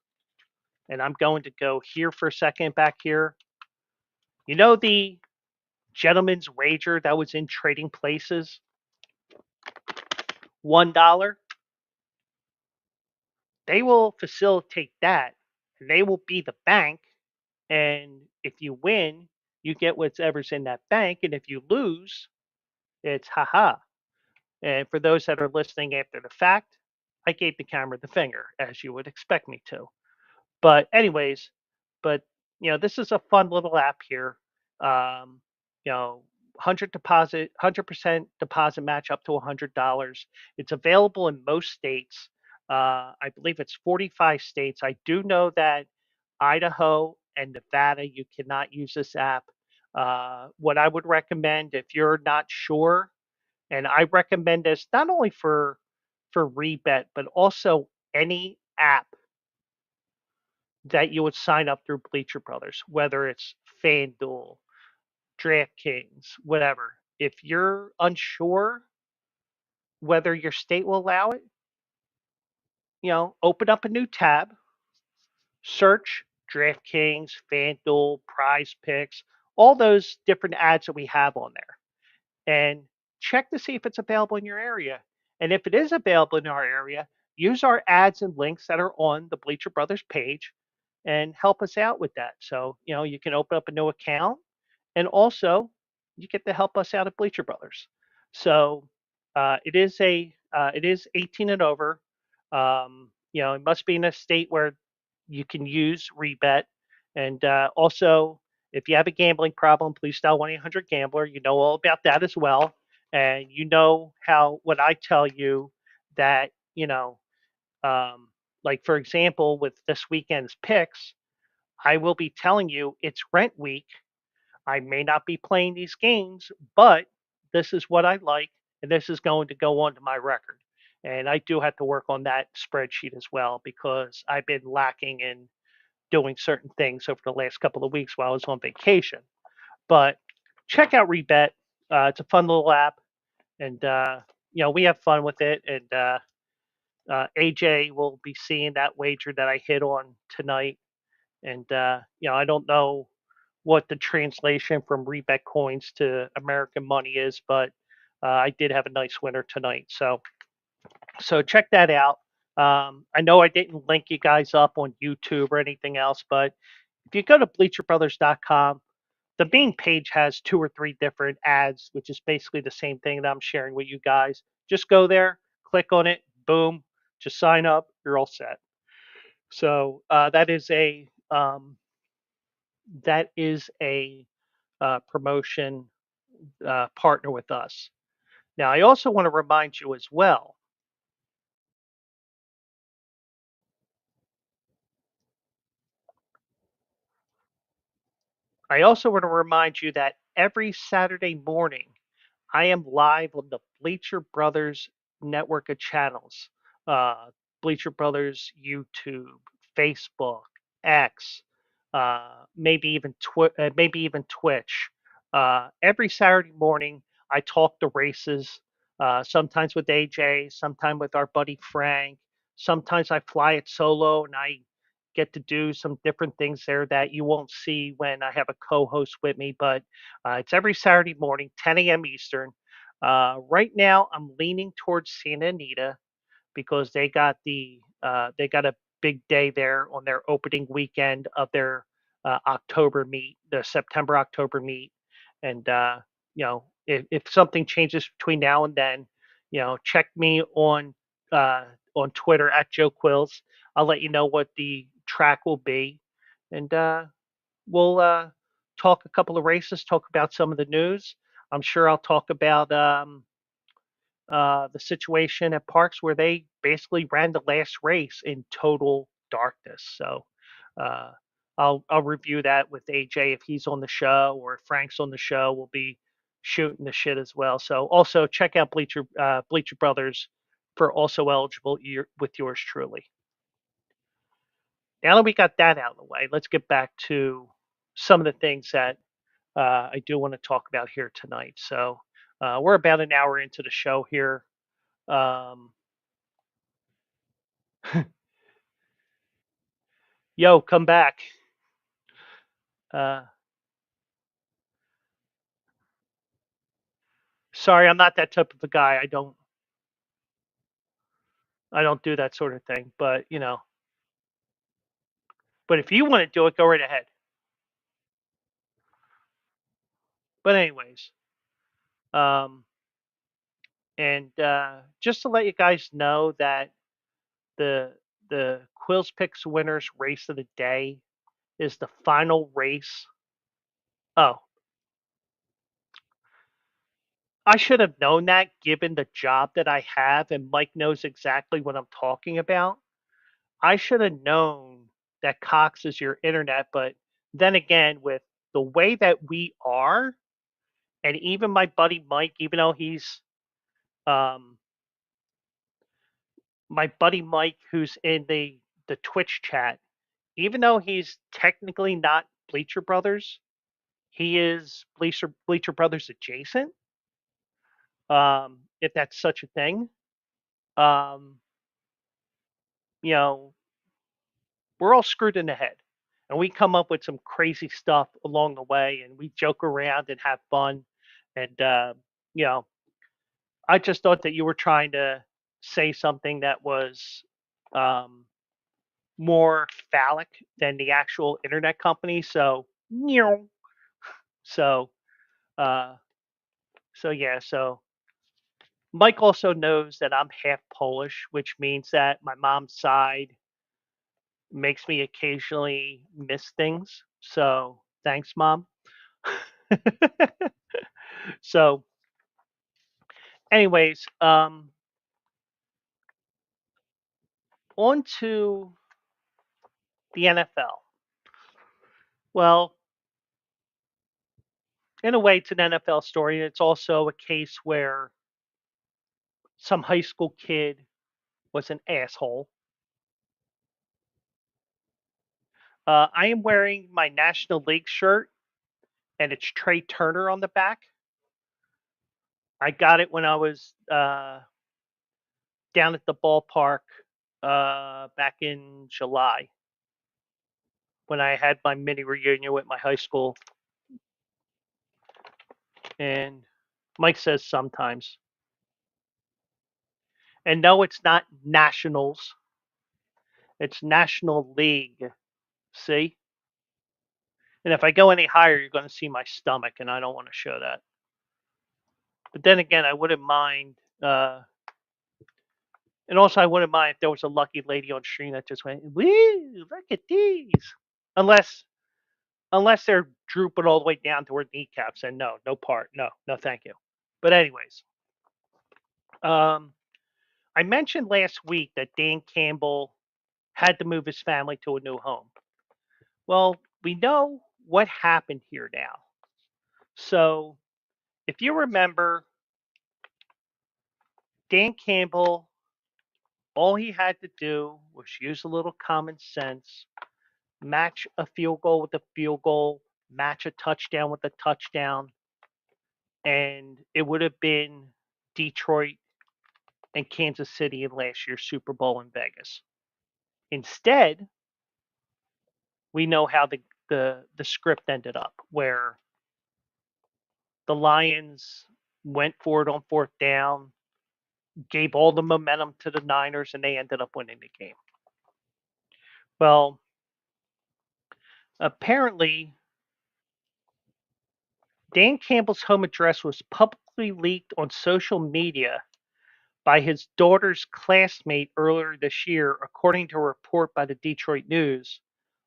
and I'm going to go here for a second back here. The gentleman's wager that was in Trading Places, $1. They will facilitate that. And they will be the bank. And if you win, you get whatever's in that bank. And if you lose, it's haha. And for those that are listening after the fact, I gave the camera the finger, as you would expect me to. But anyways, but this is a fun little app here. Um, you know, 100% deposit match up to $100. It's available in most states. I believe it's 45 states. I do know that Idaho and Nevada, you cannot use this app. What I would recommend if you're not sure, and I recommend this not only for Rebet, but also any app that you would sign up through Bleacher Brothers, whether it's FanDuel, DraftKings, whatever. If you're unsure whether your state will allow it, open up a new tab, search DraftKings, FanDuel, Prize Picks, all those different ads that we have on there, and check to see if it's available in your area. And if it is available in our area, use our ads and links that are on the Bleacher Brothers page and help us out with that. So, you can open up a new account, and also you get to help us out at Bleacher Brothers. So, it is 18 and over. It must be in a state where you can use rebet. And also, if you have a gambling problem, please dial 1-800 Gambler. You know all about that as well. And you know how, when I tell you that, um, like for example, with this weekend's picks, I will be telling you it's rent week. I may not be playing these games, but this is what I like, and this is going to go onto my record. And I do have to work on that spreadsheet as well because I've been lacking in doing certain things over the last couple of weeks while I was on vacation. But check out Rebet. It's a fun little app, and we have fun with it. And AJ will be seeing that wager that I hit on tonight. And I don't know what the translation from Rebet coins to American money is, but I did have a nice winner tonight. So check that out. I know I didn't link you guys up on YouTube or anything else, but if you go to bleacherbrothers.com, the main page has two or three different ads, which is basically the same thing that I'm sharing with you guys. Just go there, click on it, boom, just sign up, you're all set. So that is a promotion partner with us. Now, I also want to remind you as well. I also want to remind you that every Saturday morning I am live on the Bleacher Brothers network of channels. Uh, Bleacher Brothers YouTube, Facebook, X, maybe even Twitch. Every Saturday morning, I talk the races. Sometimes with AJ, sometimes with our buddy Frank. Sometimes I fly it solo, and I get to do some different things there that you won't see when I have a co-host with me. But it's every Saturday morning, 10 a.m. Eastern. Right now, I'm leaning towards Santa Anita because they got a big day there on their opening weekend of their October meet, the September October meet, and if something changes between now and then, check me on Twitter at Joe Quills. I'll let you know what the track will be, and we'll talk a couple of races, talk about some of the news. I'm sure I'll talk about the situation at Parks where they basically ran the last race in total darkness. So uh, I'll review that with AJ if he's on the show, or if Frank's on the show. We'll be shooting the shit as well. So also check out Bleacher Brothers for also eligible with yours truly. Now that we got that out of the way, let's get back to some of the things that I do want to talk about here tonight. So we're about an hour into the show here. Um, Yo, come back. Uh, Sorry, I'm not that type of a guy. I don't do that sort of thing. But but if you want to do it, go right ahead. But anyways, um, and just to let you guys know that the the Quills Picks winners race of the day is the final race. Oh, I should have known that given the job that I have, and Mike knows exactly what I'm talking about. I should have known that Cox is your internet, but then again, with the way that we are, and even my buddy Mike, even though he's um, my buddy Mike, who's in the Twitch chat, even though he's technically not Bleacher Brothers, he is Bleacher Brothers adjacent, if that's such a thing. Um, you know, we're all screwed in the head, and we come up with some crazy stuff along the way, and we joke around and have fun. And you know, I just thought that you were trying to say something that was um, more phallic than the actual internet company. So, meow. So, uh, so yeah. So Mike also knows that I'm half Polish, which means that my mom's side makes me occasionally miss things. So thanks, mom. So, anyways, on to the NFL. Well, in a way, it's an NFL story. It's also a case where some high school kid was an asshole. I am wearing my National League shirt, and it's Trey Turner on the back. I got it when I was down at the ballpark back in July when I had my mini reunion with my high school. And Mike says sometimes. And no, it's not Nationals, it's National League. See? And if I go any higher, you're going to see my stomach, and I don't want to show that. But then again, I wouldn't mind. And also, I wouldn't mind if there was a lucky lady on stream that just went, "Woo! Look at these." Unless, unless they're drooping all the way down to her kneecaps, and no, no part, no, no, thank you. But anyways, um, I mentioned last week that Dan Campbell had to move his family to a new home. Well, we know what happened here now. So, if you remember, Dan Campbell, all he had to do was use a little common sense, match a field goal with a field goal, match a touchdown with a touchdown, and it would have been Detroit and Kansas City in last year's Super Bowl in Vegas. Instead, we know how the script ended up, where the Lions went for it on fourth down, gave all the momentum to the Niners, and they ended up winning the game. Well, apparently, Dan Campbell's home address was publicly leaked on social media by his daughter's classmate earlier this year, according to a report by the Detroit News,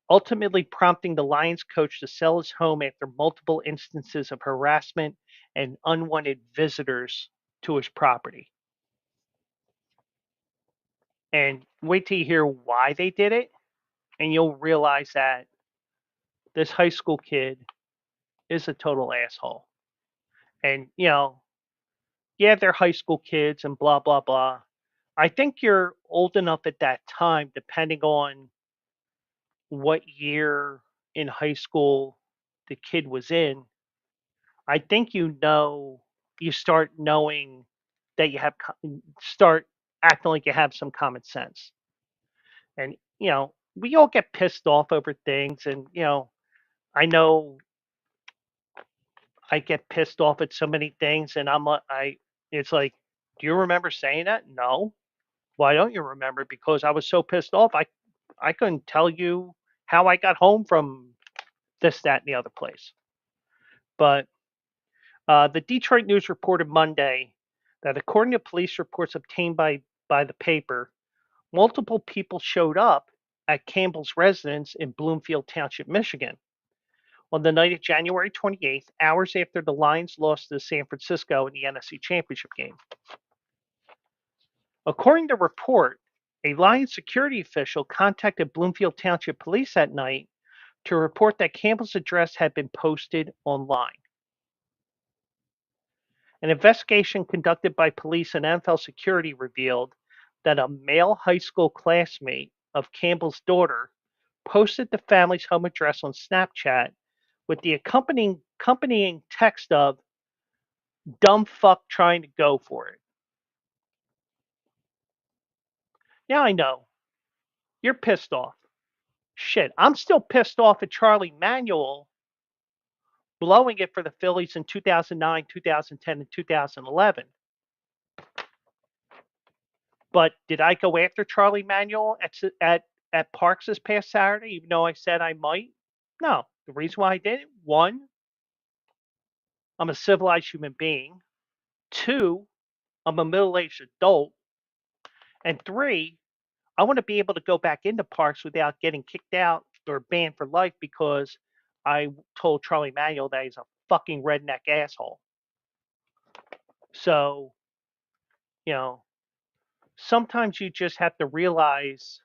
ultimately prompting the Lions coach to sell his home after multiple instances of harassment and unwanted visitors to his property. And wait till you hear why they did it, and you'll realize that this high school kid is a total asshole. And, yeah, they're high school kids and blah, blah, blah. I think you're old enough at that time, depending on what year in high school the kid was in. I think you start knowing that start acting like you have some common sense. And, we all get pissed off over things. And, I know I get pissed off at so many things. And it's like, do you remember saying that? No. Why don't you remember? Because I was so pissed off. I couldn't tell you how I got home from this, that, and the other place. But the Detroit News reported Monday that according to police reports obtained by the paper, multiple people showed up at Campbell's residence in Bloomfield Township, Michigan, on the night of January 28th, hours after the Lions lost to San Francisco in the NFC Championship game. According to report, a Lions security official contacted Bloomfield Township Police that night to report that Campbell's address had been posted online. An investigation conducted by police and NFL security revealed that a male high school classmate of Campbell's daughter posted the family's home address on Snapchat with the accompanying text of "dumb fuck trying to go for it." Now I know you're pissed off. Shit, I'm still pissed off at Charlie Manuel blowing it for the Phillies in 2009, 2010, and 2011. But did I go after Charlie Manuel at Parks this past Saturday, even though I said I might? No. The reason why I didn't, one, I'm a civilized human being. Two, I'm a middle-aged adult. And three, I want to be able to go back into parks without getting kicked out or banned for life because I told Charlie Manuel that he's a fucking redneck asshole. So, you know, sometimes you just have to realize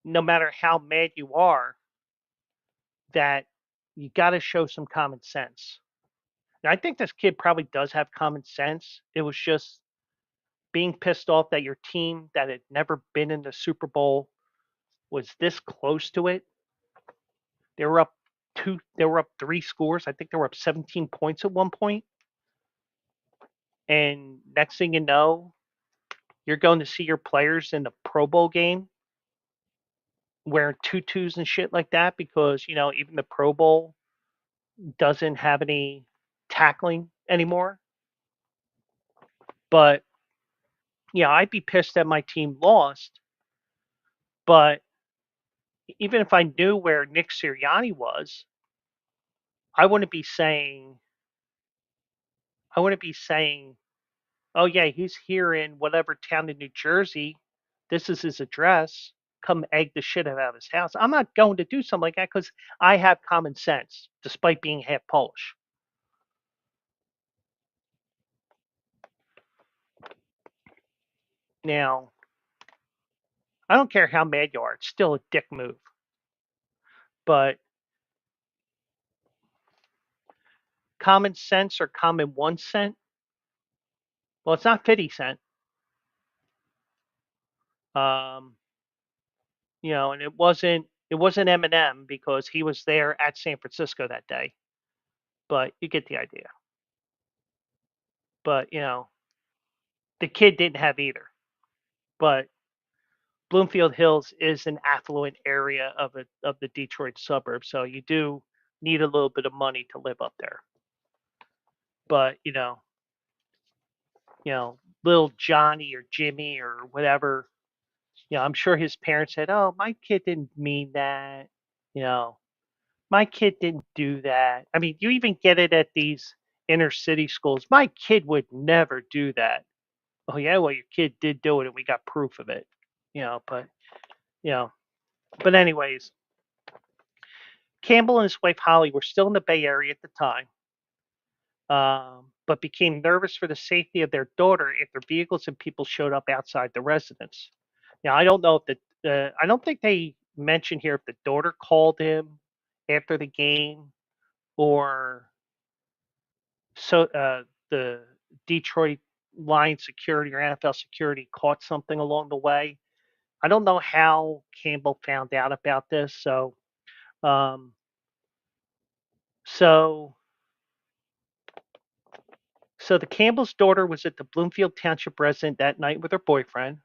no matter how mad you are, that you got to show some common sense. And I think this kid probably does have common sense. It was just being pissed off that your team that had never been in the Super Bowl was this close to it. They were up they were up three scores. I think they were up 17 points at one point. And next thing you know, you're going to see your players in the Pro Bowl game wearing tutus and shit like that because, even the Pro Bowl doesn't have any tackling anymore. But yeah, I'd be pissed that my team lost. But even if I knew where Nick Sirianni was, I wouldn't be saying, I wouldn't be saying, oh yeah, he's here in whatever town in New Jersey. This is his address. Come egg the shit out of his house. I'm not going to do something like that because I have common sense, despite being half Polish. Now, I don't care how mad you are; it's still a dick move. But common sense or common 1 cent, well, it's not 50 cent. Um, and it wasn't Eminem because he was there at San Francisco that day. But you get the idea. But the kid didn't have either. But Bloomfield Hills is an affluent area of the Detroit suburbs, so you do need a little bit of money to live up there. But little Johnny or Jimmy or whatever, I'm sure his parents said, "Oh, my kid didn't mean that." You know, my kid didn't do that. I mean, you even get it at these inner city schools. My kid would never do that. Oh yeah, well your kid did do it, and we got proof of it. But you know, but anyways, Campbell and his wife Holly were still in the Bay Area at the time, but became nervous for the safety of their daughter if their vehicles and people showed up outside the residence. Now, I don't know if I don't think they mentioned here if the daughter called him after the game or the Detroit Lions security or NFL security caught something along the way. I don't know how Campbell found out about this. Um, so So the Campbell's daughter was at the Bloomfield Township resident that night with her boyfriend,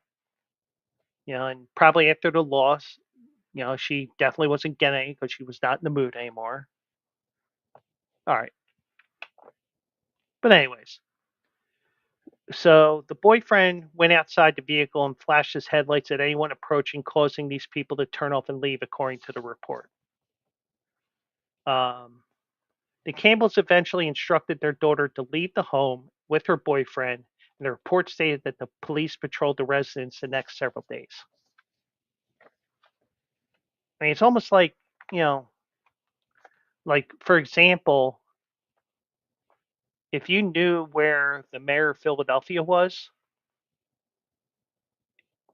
and probably after the loss, she definitely wasn't getting it because she was not in the mood anymore. All right. But anyways, so the boyfriend went outside the vehicle and flashed his headlights at anyone approaching, causing these people to turn off and leave, according to the report. Um, the Campbells eventually instructed their daughter to leave the home with her boyfriend, and the report stated that the police patrolled the residence the next several days. I mean, it's almost you know, like for example, if you knew where the mayor of Philadelphia was,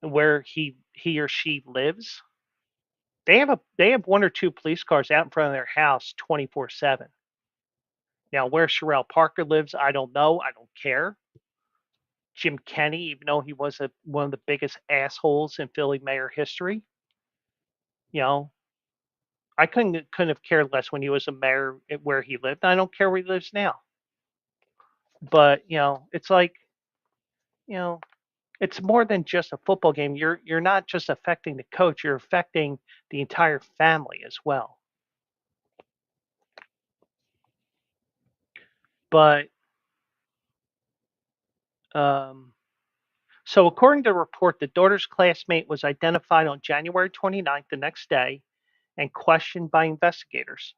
where he or she lives, they have one or two police cars out in front of their house 24/7. Now, where Sherelle Parker lives, I don't know. I don't care. Jim Kenney, even though he was one of the biggest assholes in Philly mayor history, you know, I couldn't have cared less when he was a mayor where he lived. I don't care where he lives now. But it's like you know, it's more than just a football game. You're not just affecting the coach, you're affecting the entire family as well. But um So, according to the report, the daughter's classmate was identified on January 29th, the next day, and questioned by investigators.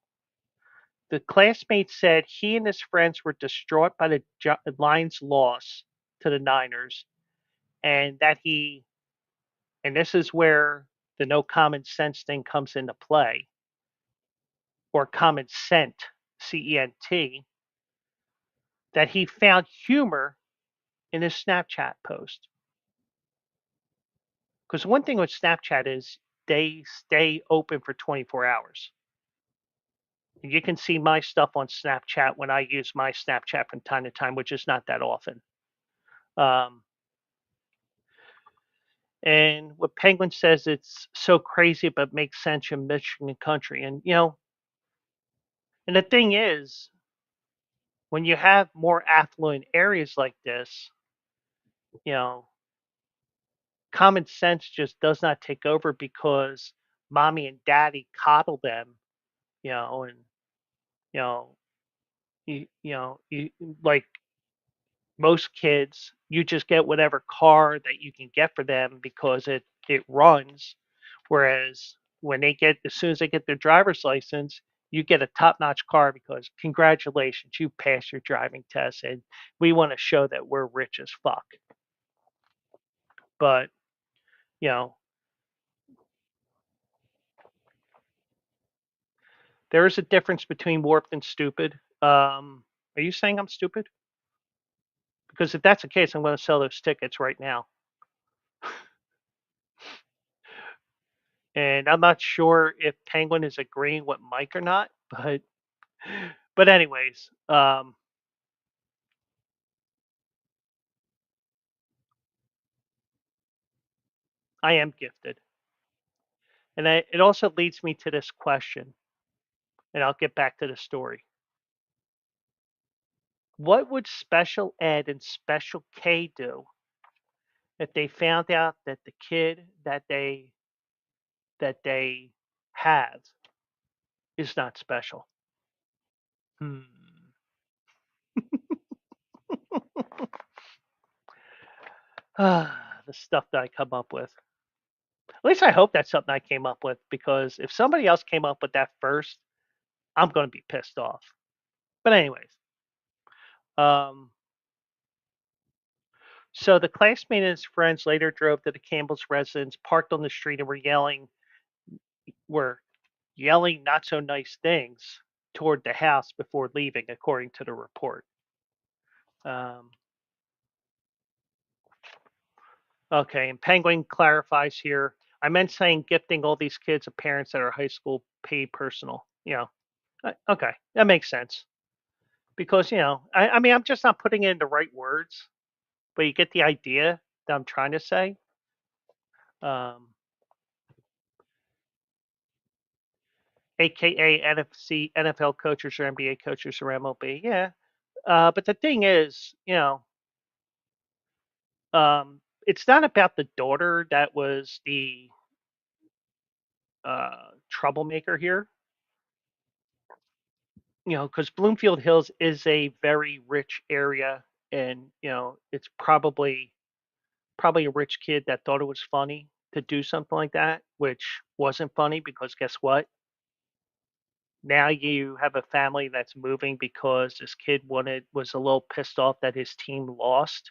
The classmate said he and his friends were distraught by the Lions' loss to the Niners, and that and this is where the no common sense thing comes into play, or common scent, CENT, that he found humor in his Snapchat post. Because one thing with Snapchat is they stay open for 24 hours. You can see my stuff on Snapchat when I use my Snapchat from time to time, which is not that often. Um, and what Penguin says, it's so crazy, but makes sense in Michigan country. And, and the thing is, when you have more affluent areas like this, you know, common sense just does not take over because mommy and daddy coddle them, and, you know, you like most kids, you just get whatever car that you can get for them because it runs. Whereas when as soon as they get their driver's license, you get a top-notch car because congratulations, you passed your driving test, and we want to show that we're rich as fuck. But you know, there is a difference between warped and stupid. Are you saying I'm stupid? Because if that's the case, I'm going to sell those tickets right now. And I'm not sure if Penguin is agreeing with Mike or not, but anyways, I am gifted, and it also leads me to this question, and I'll get back to the story. What would Special Ed and Special K do if they found out that the kid that they have is not special? Hmm. The stuff that I come up with. At least I hope that's something I came up with because if somebody else came up with that first, I'm going to be pissed off. But anyways, um, so the classmate and his friends later drove to the Campbell's residence, parked on the street, and were yelling not so nice things toward the house before leaving, according to the report. Um, okay, and Penguin clarifies here. I meant saying gifting all these kids of parents that are high school paid personal. Okay, that makes sense because I mean I'm just not putting it in the right words, but you get the idea that I'm trying to say. Um, AKA NFC, NFL coaches or NBA coaches or MLB. Yeah. But the thing is, it's not about the daughter that was the troublemaker here, because Bloomfield Hills is a very rich area, and it's probably a rich kid that thought it was funny to do something like that, which wasn't funny because guess what? Now you have a family that's moving because this kid was a little pissed off that his team lost.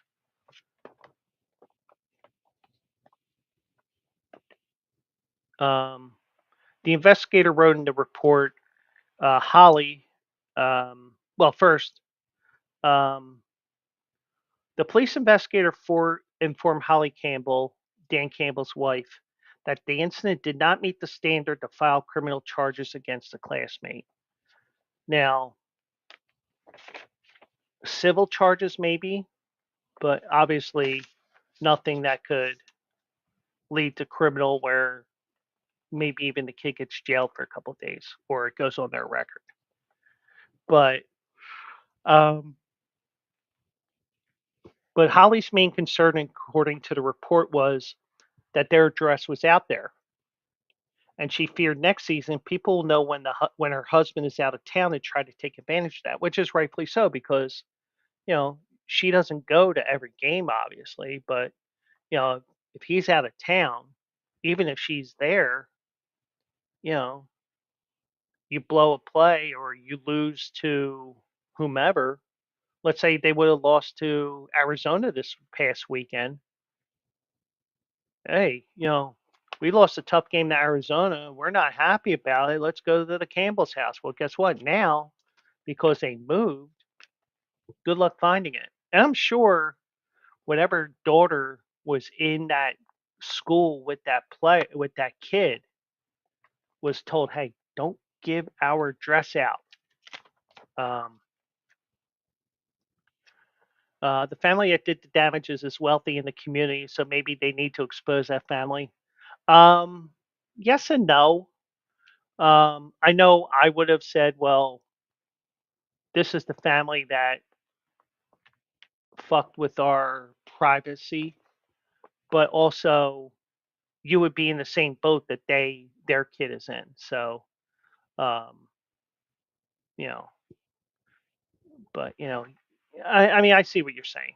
Um, the investigator wrote in the report, Holly. Well, first, um, the police investigator informed Holly Campbell, Dan Campbell's wife, that the incident did not meet the standard to file criminal charges against the classmate. Now, civil charges maybe, but obviously nothing that could lead to criminal where maybe even the kid gets jailed for a couple of days or it goes on their record. But um, but Holly's main concern, according to the report, was that their address was out there, and she feared next season people will know when her husband is out of town and try to take advantage of that, which is rightfully so because you know she doesn't go to every game, obviously, but You know, if he's out of town, even if she's there, you know, you blow a play or you lose to whomever. Let's say they would have lost to Arizona this past weekend. Hey, we lost a tough game to Arizona. We're not happy about it. Let's go to the Campbell's house. Well, guess what? Now, because they moved, good luck finding it. And I'm sure whatever daughter was in that school with that kid was told, "Hey, don't give our dress out." Um, the family that did the damages is wealthy in the community, so maybe they need to expose that family. Um, yes and no. I know I would have said, well, this is the family that fucked with our privacy, but also you would be in the same boat that their kid is in. So, um, you know, but I mean, I see what you're saying.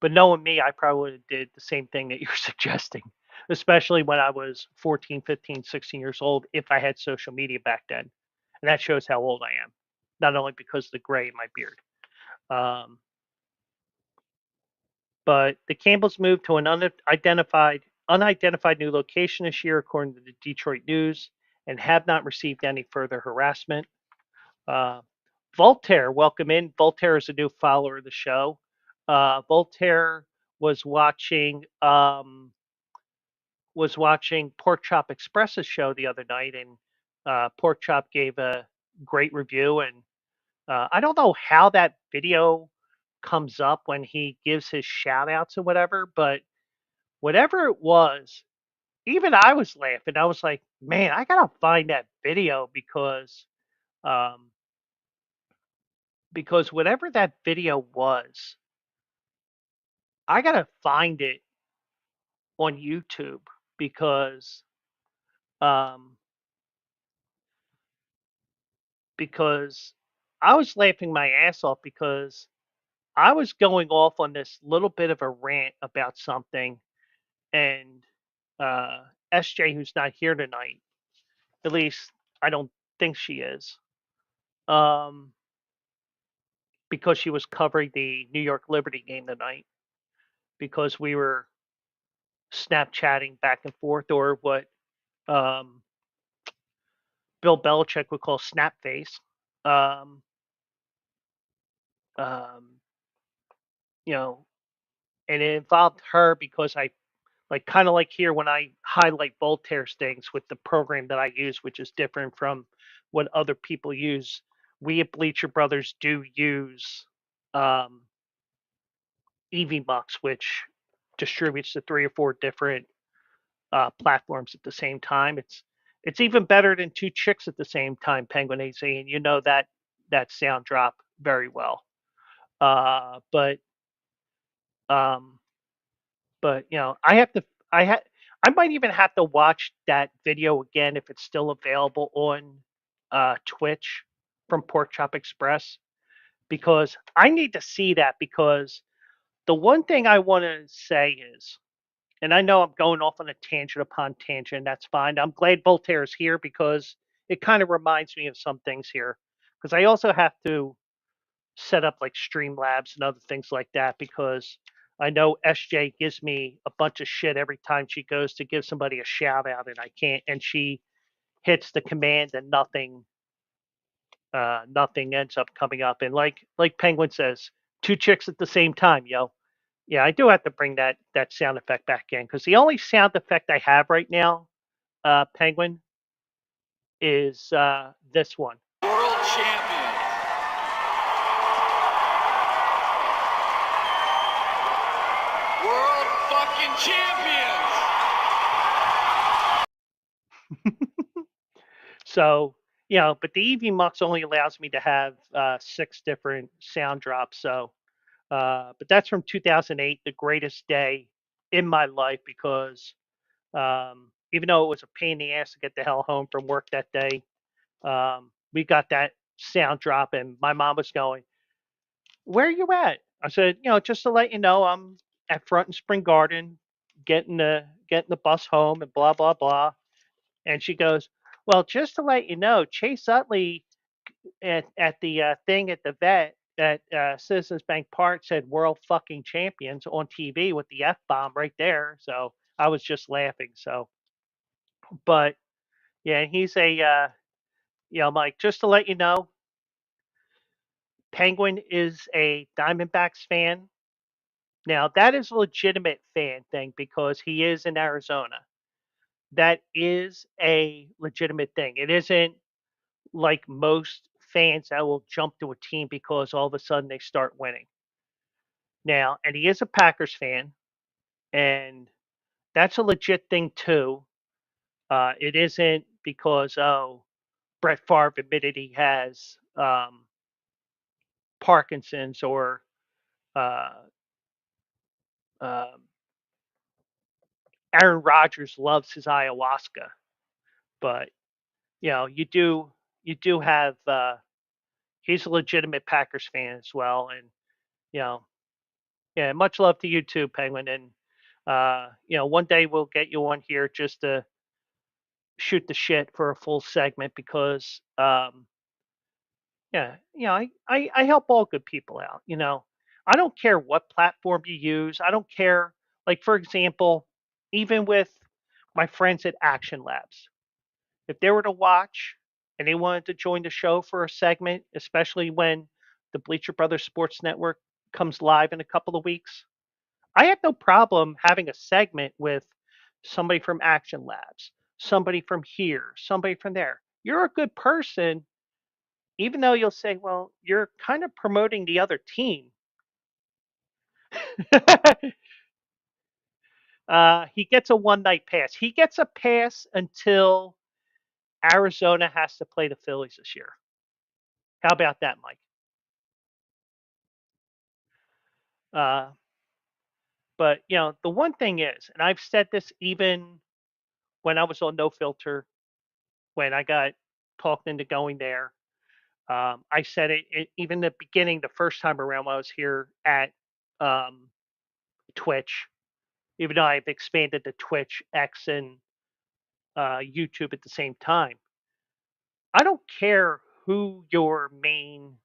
But knowing me, I probably would have did the same thing that you're suggesting, especially when I was 14, 15, 16 years old, if I had social media back then. And that shows how old I am, not only because of the gray in my beard. Um, but the Campbells moved to an unidentified new location this year, according to the Detroit News, and have not received any further harassment. Uh, Voltaire, welcome in. Voltaire is a new follower of the show. Voltaire was watching Pork Chop Express's show the other night, and Pork Chop gave a great review. And I don't know how that video comes up when he gives his shout outs or whatever, but whatever it was, even I was laughing. I was like, man, I gotta find that video um, because whatever that video was, I gotta find it on YouTube because um, because I was laughing my ass off because I was going off on this little bit of a rant about something, and SJ, who's not here tonight, at least I don't think she is, um, because she was covering the New York Liberty game tonight, because we were Snapchatting back and forth, or what um, Bill Belichick would call snap face. Um, um, you know, and it involved her because I like kind of like here when I highlight Voltaire's things with the program that I use, which is different from what other people use. We at Bleacher Brothers do use um, EVMux, which distributes to 3 or 4 different platforms at the same time. It's even better than two chicks at the same time, Penguin AZ, and you know that sound drop very well. But um, I have to I might even have to watch that video again if it's still available on Twitch from Pork Chop Express, because I need to see that. Because the one thing I want to say is, and I know I'm going off on a tangent upon tangent, that's fine. I'm glad Voltaire is here because it kind of reminds me of some things here. Because I also have to set up like Streamlabs and other things like that, because I know SJ gives me a bunch of shit every time she goes to give somebody a shout out, and I can't, and she hits the command and nothing ends up coming up. And like Penguin says, two chicks at the same time, yo. Yeah, I do have to bring that sound effect back in, because the only sound effect I have right now, Penguin, is this one. World champions. World fucking champions. So, but the EV Mux only allows me to have 6 different sound drops. So, but that's from 2008, the greatest day in my life, because even though it was a pain in the ass to get the hell home from work that day, we got that sound drop, and my mom was going, "Where are you at?" I said, "Just to let you know, at Front and Spring Garden, getting the bus home and blah blah blah. And she goes, "Well, just to let you know, Chase Utley at the thing at the vet at Citizens Bank Park said world fucking champions on TV with the F bomb right there." So I was just laughing. So, but yeah, he's a Mike. Just to let you know, Penguin is a Diamondbacks fan. Now that is a legitimate fan thing because he is in Arizona. That is a legitimate thing. It isn't like most fans that will jump to a team because all of a sudden they start winning. Now, and he is a Packers fan, and that's a legit thing too. It isn't because Brett Favre admitted he has Parkinson's or uh, um, Aaron Rodgers loves his ayahuasca, but you do have he's a legitimate Packers fan as well, and you know yeah, much love to you too, Penguin, and one day we'll get you on here just to shoot the shit for a full segment because yeah, I help all good people out. I don't care what platform you use. I don't care. Like for example, even with my friends at Action Labs, if they were to watch and they wanted to join the show for a segment, especially when the Bleacher Brothers Sports Network comes live in a couple of weeks, I have no problem having a segment with somebody from Action Labs, somebody from here, somebody from there. You're a good person, even though you'll say, well, you're kind of promoting the other team. He gets a 1 night pass. He gets a pass until Arizona has to play the Phillies this year. How about that, Mike? Uh, but the one thing is, and I've said this even when I was on No Filter, when I got talked into going there. I said even the beginning, the first time around when I was here at um, Twitch, even though I've expanded to Twitch, X, and YouTube at the same time. I don't care who your main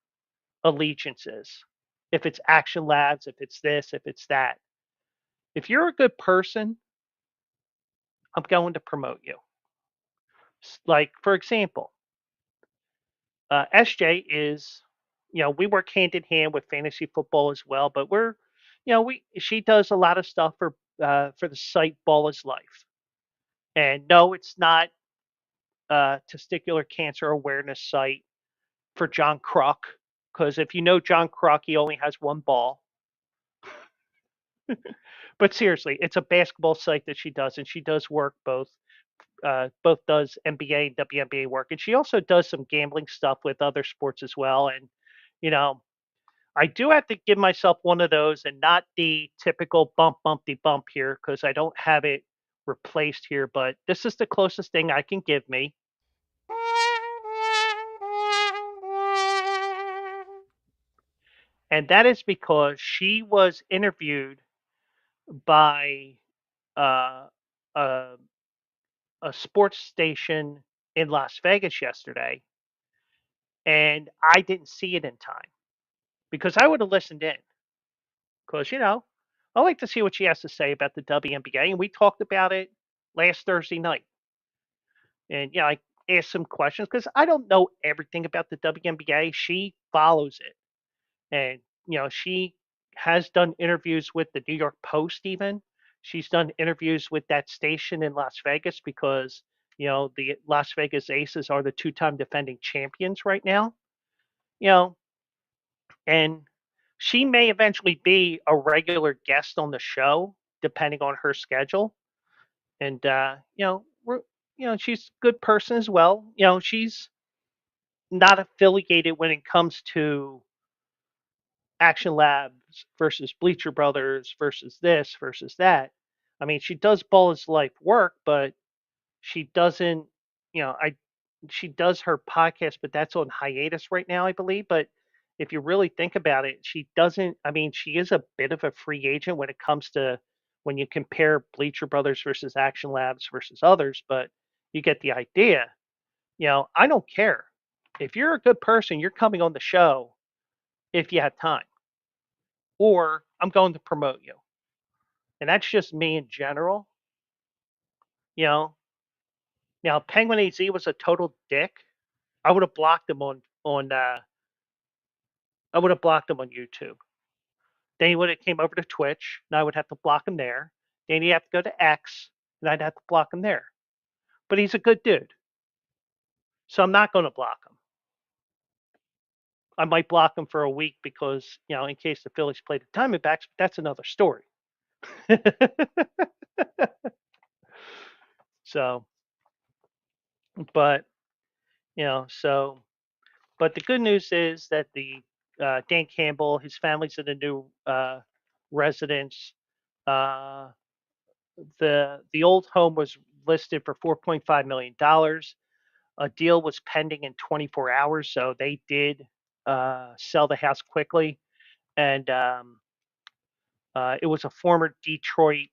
allegiance is. If it's Action Labs, if it's this, if it's that. If you're a good person, I'm going to promote you. Like, for example, SJ is, we work hand in hand with fantasy football as well, but she does a lot of stuff for the site Ball is Life. And no, it's not testicular cancer awareness site for John Kruk, because if you know John Kruk, he only has one ball. But seriously, it's a basketball site that she does, and she does work both does NBA and WNBA work, and she also does some gambling stuff with other sports as well. And you know, I do have to give myself one of those, and not the typical bump, bumpty bump here, because I don't have it replaced here. But this is the closest thing I can give me. And that is because she was interviewed by uh, a, a sports station in Las Vegas yesterday, and I didn't see it in time because I would have listened in. Because I like to see what she has to say about the WNBA, and we talked about it last Thursday night. And I asked some questions because I don't know everything about the WNBA. She follows it, and she has done interviews with the New York Post. Even she's done interviews with that station in Las Vegas because the Las Vegas Aces are the two-time defending champions right now. You know, and she may eventually be a regular guest on the show depending on her schedule. And we're she's a good person as well. She's not affiliated when it comes to Action Labs versus Bleacher Brothers versus this versus that. I mean, she does Ball is Life work, but she doesn't, I she does her podcast, but that's on hiatus right now, I believe. But if you really think about it, she doesn't. I mean, she is a bit of a free agent when it comes to when you compare Bleacher Brothers versus Action Labs versus others, but you get the idea. I don't care. If you're a good person, you're coming on the show if you have time, or I'm going to promote you. And that's just me in general. You know, Now Penguin AZ was a total dick. I would have blocked him I would have blocked him on YouTube. Then he would have came over to Twitch, and I would have to block him there. Then he'd have to go to X, and I'd have to block him there. But he's a good dude, so I'm not going to block him. I might block him for a week because, in case the Phillies play the Diamondbacks, but that's another story. So, but, so, but the good news is that the Dan Campbell, his family's in a new residence. Uh, the old home was listed for $4.5 million. A deal was pending in 24 hours, so they did sell the house quickly. And it was a former Detroit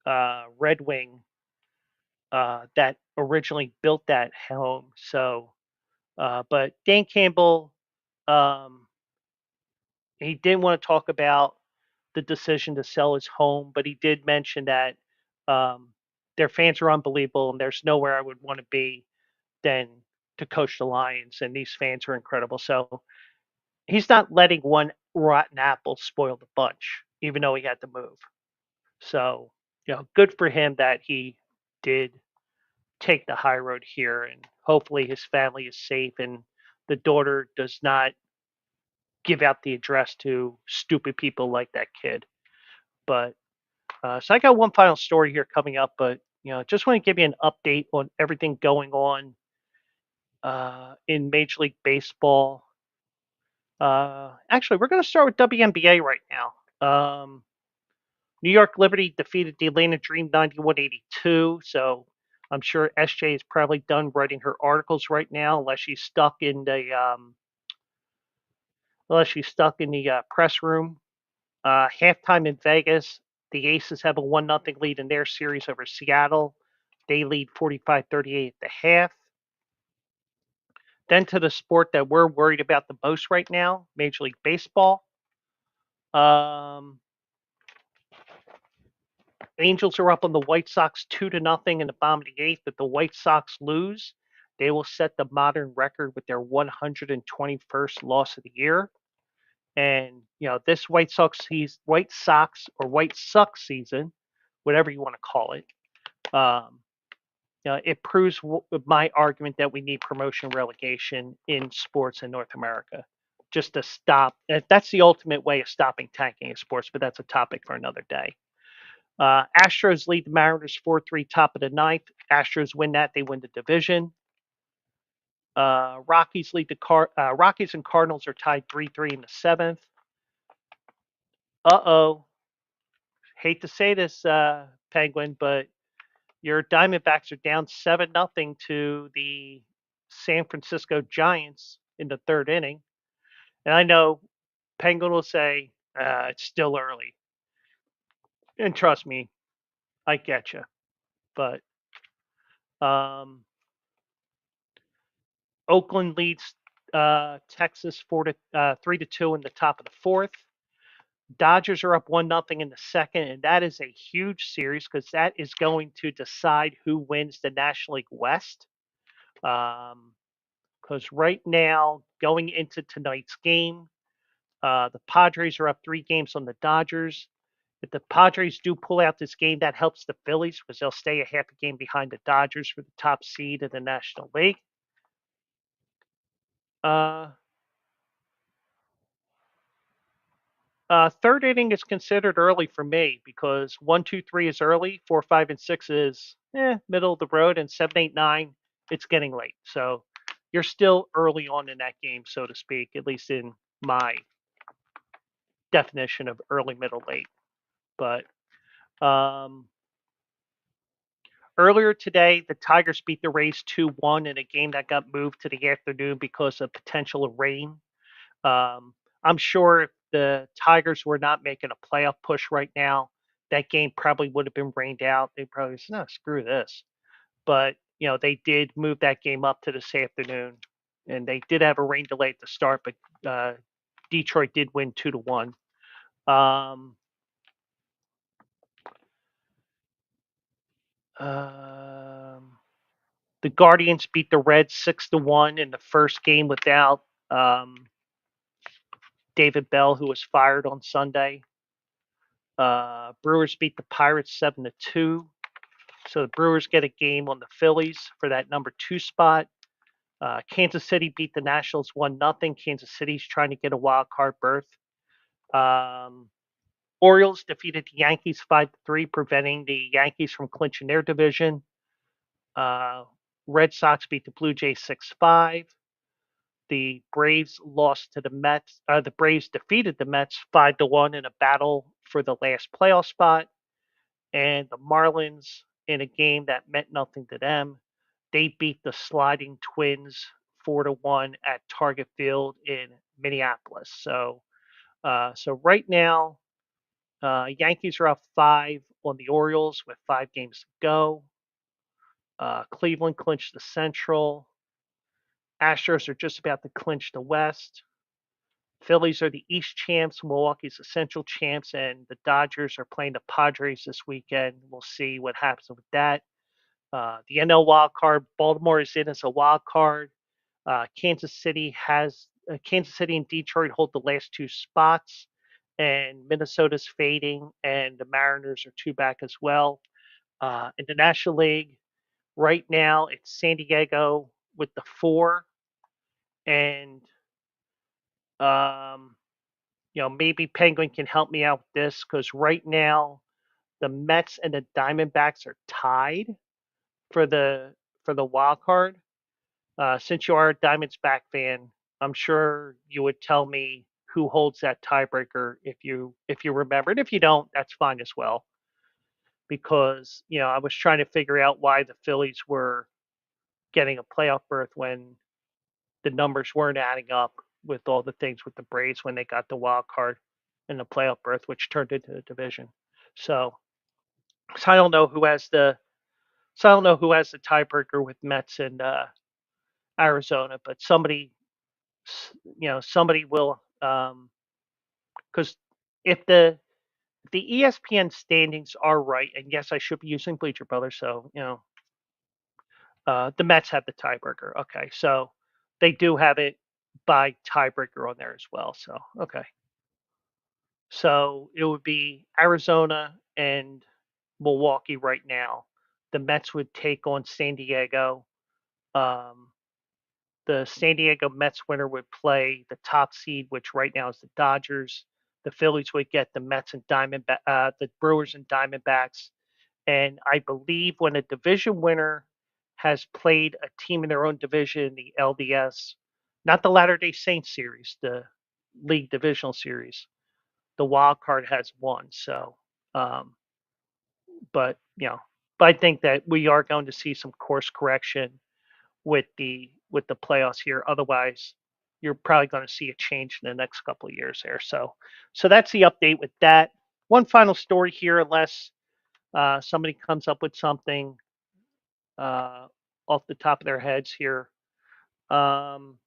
Red Wing that originally built that home. So, but Dan Campbell, um, he didn't want to talk about the decision to sell his home, but he did mention that um, their fans are unbelievable, and there's nowhere I would want to be than to coach the Lions, and these fans are incredible. So he's not letting one rotten apple spoil the bunch, even though he had to move. So, good for him that he did take the high road here, and hopefully his family is safe and the daughter does not give out the address to stupid people like that kid. But so I got one final story here coming up, but just want to give you an update on everything going on in Major League Baseball. Actually, we're going to start with WNBA right now. New York Liberty defeated the Atlanta Dream 91-82. So I'm sure SJ is probably done writing her articles right now, unless she's stuck in the press room. Halftime in Vegas, the Aces have a 1-0 lead in their series over Seattle. They lead 45-38 at the half. Then to the sport that we're worried about the most right now, Major League Baseball. Angels are up on the White Sox 2-0 in the bottom of the eighth. If the White Sox lose, they will set the modern record with their 121st loss of the year. And this White Sox season, whatever you want to call it, it proves my argument that we need promotion relegation in sports in North America, just to stop. That's the ultimate way of stopping tanking in sports, but that's a topic for another day. Astros lead the Mariners 4-3 top of the ninth. Astros win that, they win the division. Rockies and Cardinals are tied 3-3 in the seventh. Hate to say this, Penguin, but your Diamondbacks are down 7-0 to the San Francisco Giants in the third inning. And I know Penguin will say, it's still early. And trust me, I get you. But Oakland leads Texas 3-2 in the top of the fourth. Dodgers are up 1-0 in the second, and that is a huge series because that is going to decide who wins the National League West. Because right now, going into tonight's game, the Padres are up 3 games on the Dodgers. If the Padres do pull out this game, that helps the Phillies because they'll stay a half a game behind the Dodgers for the top seed in the National League. Third inning is considered early for me because 1, 2, 3 is early, 4, 5, and 6 is middle of the road, and 7, 8, 9 it's getting late. So you're still early on in that game, so to speak, at least in my definition of early, middle, late. But earlier today, the Tigers beat the Rays 2-1 in a game that got moved to the afternoon because of potential of rain. I'm sure if the Tigers were not making a playoff push right now, that game probably would have been rained out. They probably said, no, screw this. But they did move that game up to this afternoon, and they did have a rain delay at the start, but Detroit did win 2-1. Um, um, the Guardians beat the Reds 6-1 in the first game without David Bell, who was fired on Sunday. Brewers beat the Pirates 7-2. So the Brewers get a game on the Phillies for that number 2 spot. Kansas City beat the Nationals 1-0. Kansas City's trying to get a wild card berth. Orioles defeated the Yankees 5-3, preventing the Yankees from clinching their division. Red Sox beat the Blue Jays 6-5. The Braves lost to the Mets. The Braves defeated the Mets 5-1 in a battle for the last playoff spot. And the Marlins, in a game that meant nothing to them, they beat the Sliding Twins 4-1 at Target Field in Minneapolis. So right now, Yankees are up 5 on the Orioles with 5 games to go. Cleveland clinched the Central. Astros are just about to clinch the West. Phillies are the East champs. Milwaukee's the Central champs, and the Dodgers are playing the Padres this weekend. We'll see what happens with that. The NL wild card, Baltimore is in as a wild card. Kansas City and Detroit hold the last 2 spots, and Minnesota's fading, and the Mariners are 2 back as well. In the National League, right now it's San Diego with the 4, and maybe Penguin can help me out with this because right now the Mets and the Diamondbacks are tied for the wild card. Since you are a Diamondback fan, I'm sure you would tell me who holds that tiebreaker if you remember. And if you don't, that's fine as well. Because I was trying to figure out why the Phillies were getting a playoff berth when the numbers weren't adding up with all the things with the Braves when they got the wild card and the playoff berth, which turned into the division. So, so I don't know who has the tiebreaker with Mets and Arizona, but somebody will, because if the ESPN standings are right, and yes, I should be using Bleacher Brothers, so the Mets have the tiebreaker. Okay, so they do have it by tiebreaker on there as well. So okay, so it would be Arizona and Milwaukee right now. The Mets would take on San Diego. Um, the San Diego Mets winner would play the top seed, which right now is the Dodgers. The Phillies would get the Mets and the Brewers and Diamondbacks. And I believe when a division winner has played a team in their own division, the LDS, not the Latter Day Saints series, the league divisional series, the wild card has won. So, um, but but I think that we are going to see some course correction with the playoffs here. Otherwise, you're probably going to see a change in the next couple of years there. So that's the update with that. One final story here, unless somebody comes up with something uh, off the top of their heads here. Um,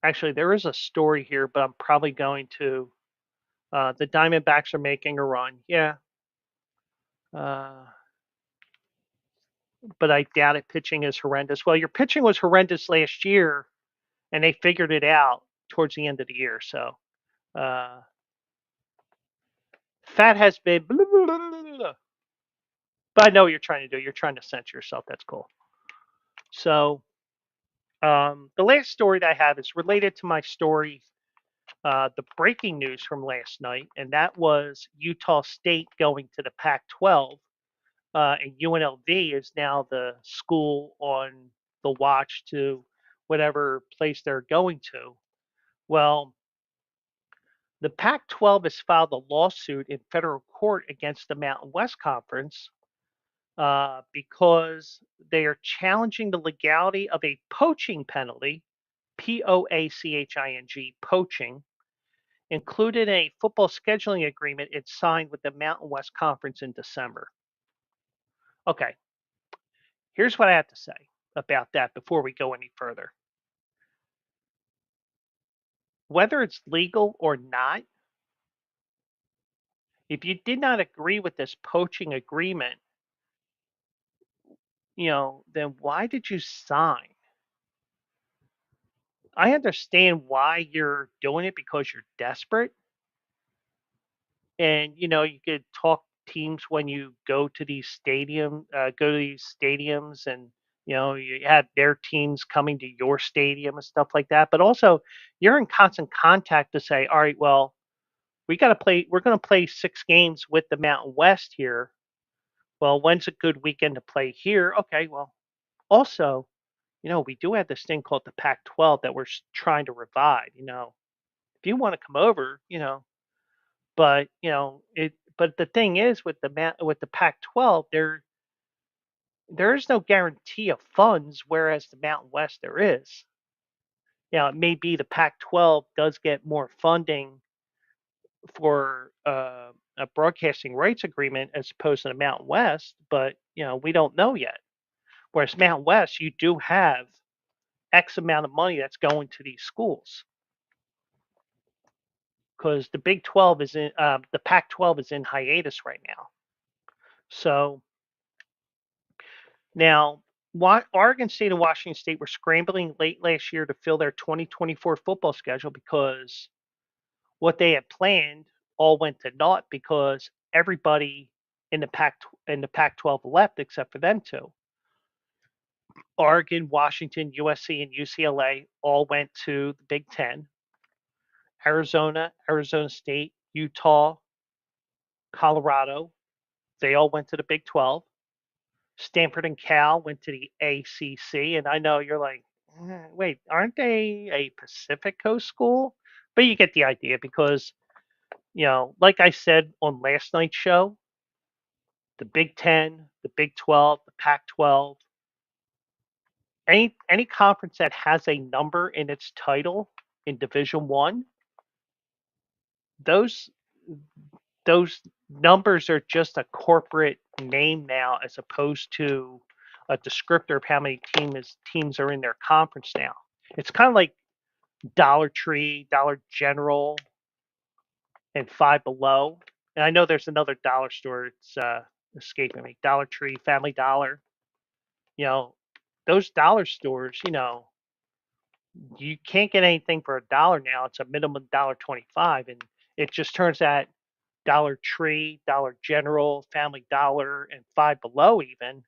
Actually, there is a story here, but I'm probably going to. The Diamondbacks are making a run. Yeah. Uh, but I doubt it. Pitching is horrendous. Well, your pitching was horrendous last year, and they figured it out towards the end of the year. So, uh, Fat has been. Blah, blah, blah, blah, blah. But I know what you're trying to do. You're trying to censor yourself. That's cool. So, the last story that I have is related to my story, the breaking news from last night, and that was Utah State going to the Pac-12, and UNLV is now the school on the watch to whatever place they're going to. Well, The Pac-12 has filed a lawsuit in federal court against the Mountain West Conference because they are challenging the legality of a poaching penalty, POACHING, poaching, included in a football scheduling agreement it signed with the Mountain West Conference in December. Okay, here's what I have to say about that before we go any further. Whether it's legal or not, if you did not agree with this poaching agreement, then why did you sign? I understand why you're doing it because you're desperate. And you could talk teams when you go to these stadiums, and you have their teams coming to your stadium and stuff like that. But also, you're in constant contact to say, all right, well, we're going to play 6 games with the Mountain West here. Well, when's a good weekend to play here? Okay, well, also, we do have this thing called the Pac-12 that we're trying to revive. If you want to come over, but it. But the thing is, with with the Pac-12, there is no guarantee of funds, whereas the Mountain West there is. It may be the Pac-12 does get more funding for a broadcasting rights agreement as opposed to the Mountain West, but we don't know yet. Whereas Mountain West, you do have X amount of money that's going to these schools because the Pac-12 is in hiatus right now. So now, Oregon State and Washington State were scrambling late last year to fill their 2024 football schedule because what they had planned all went to naught because everybody in the Pac-12 left except for them two. Oregon, Washington, USC, and UCLA all went to the Big Ten. Arizona, Arizona State, Utah, Colorado, they all went to the Big 12. Stanford and Cal went to the ACC, and I know you're like, wait, aren't they a Pacific Coast school? But you get the idea because, like I said on last night's show, the Big 10, the Big 12, the Pac 12, any conference that has a number in its title in Division One, those those numbers are just a corporate name now as opposed to a descriptor of how many teams are in their conference now. It's kind of like Dollar Tree, Dollar General, and Five Below. And I know there's another dollar store. It's escaping me. Dollar Tree, Family Dollar. You know, those dollar stores. You can't get anything for $1 now. It's a minimum $1.25, and it just turns out Dollar Tree, Dollar General, Family Dollar, and Five Below even.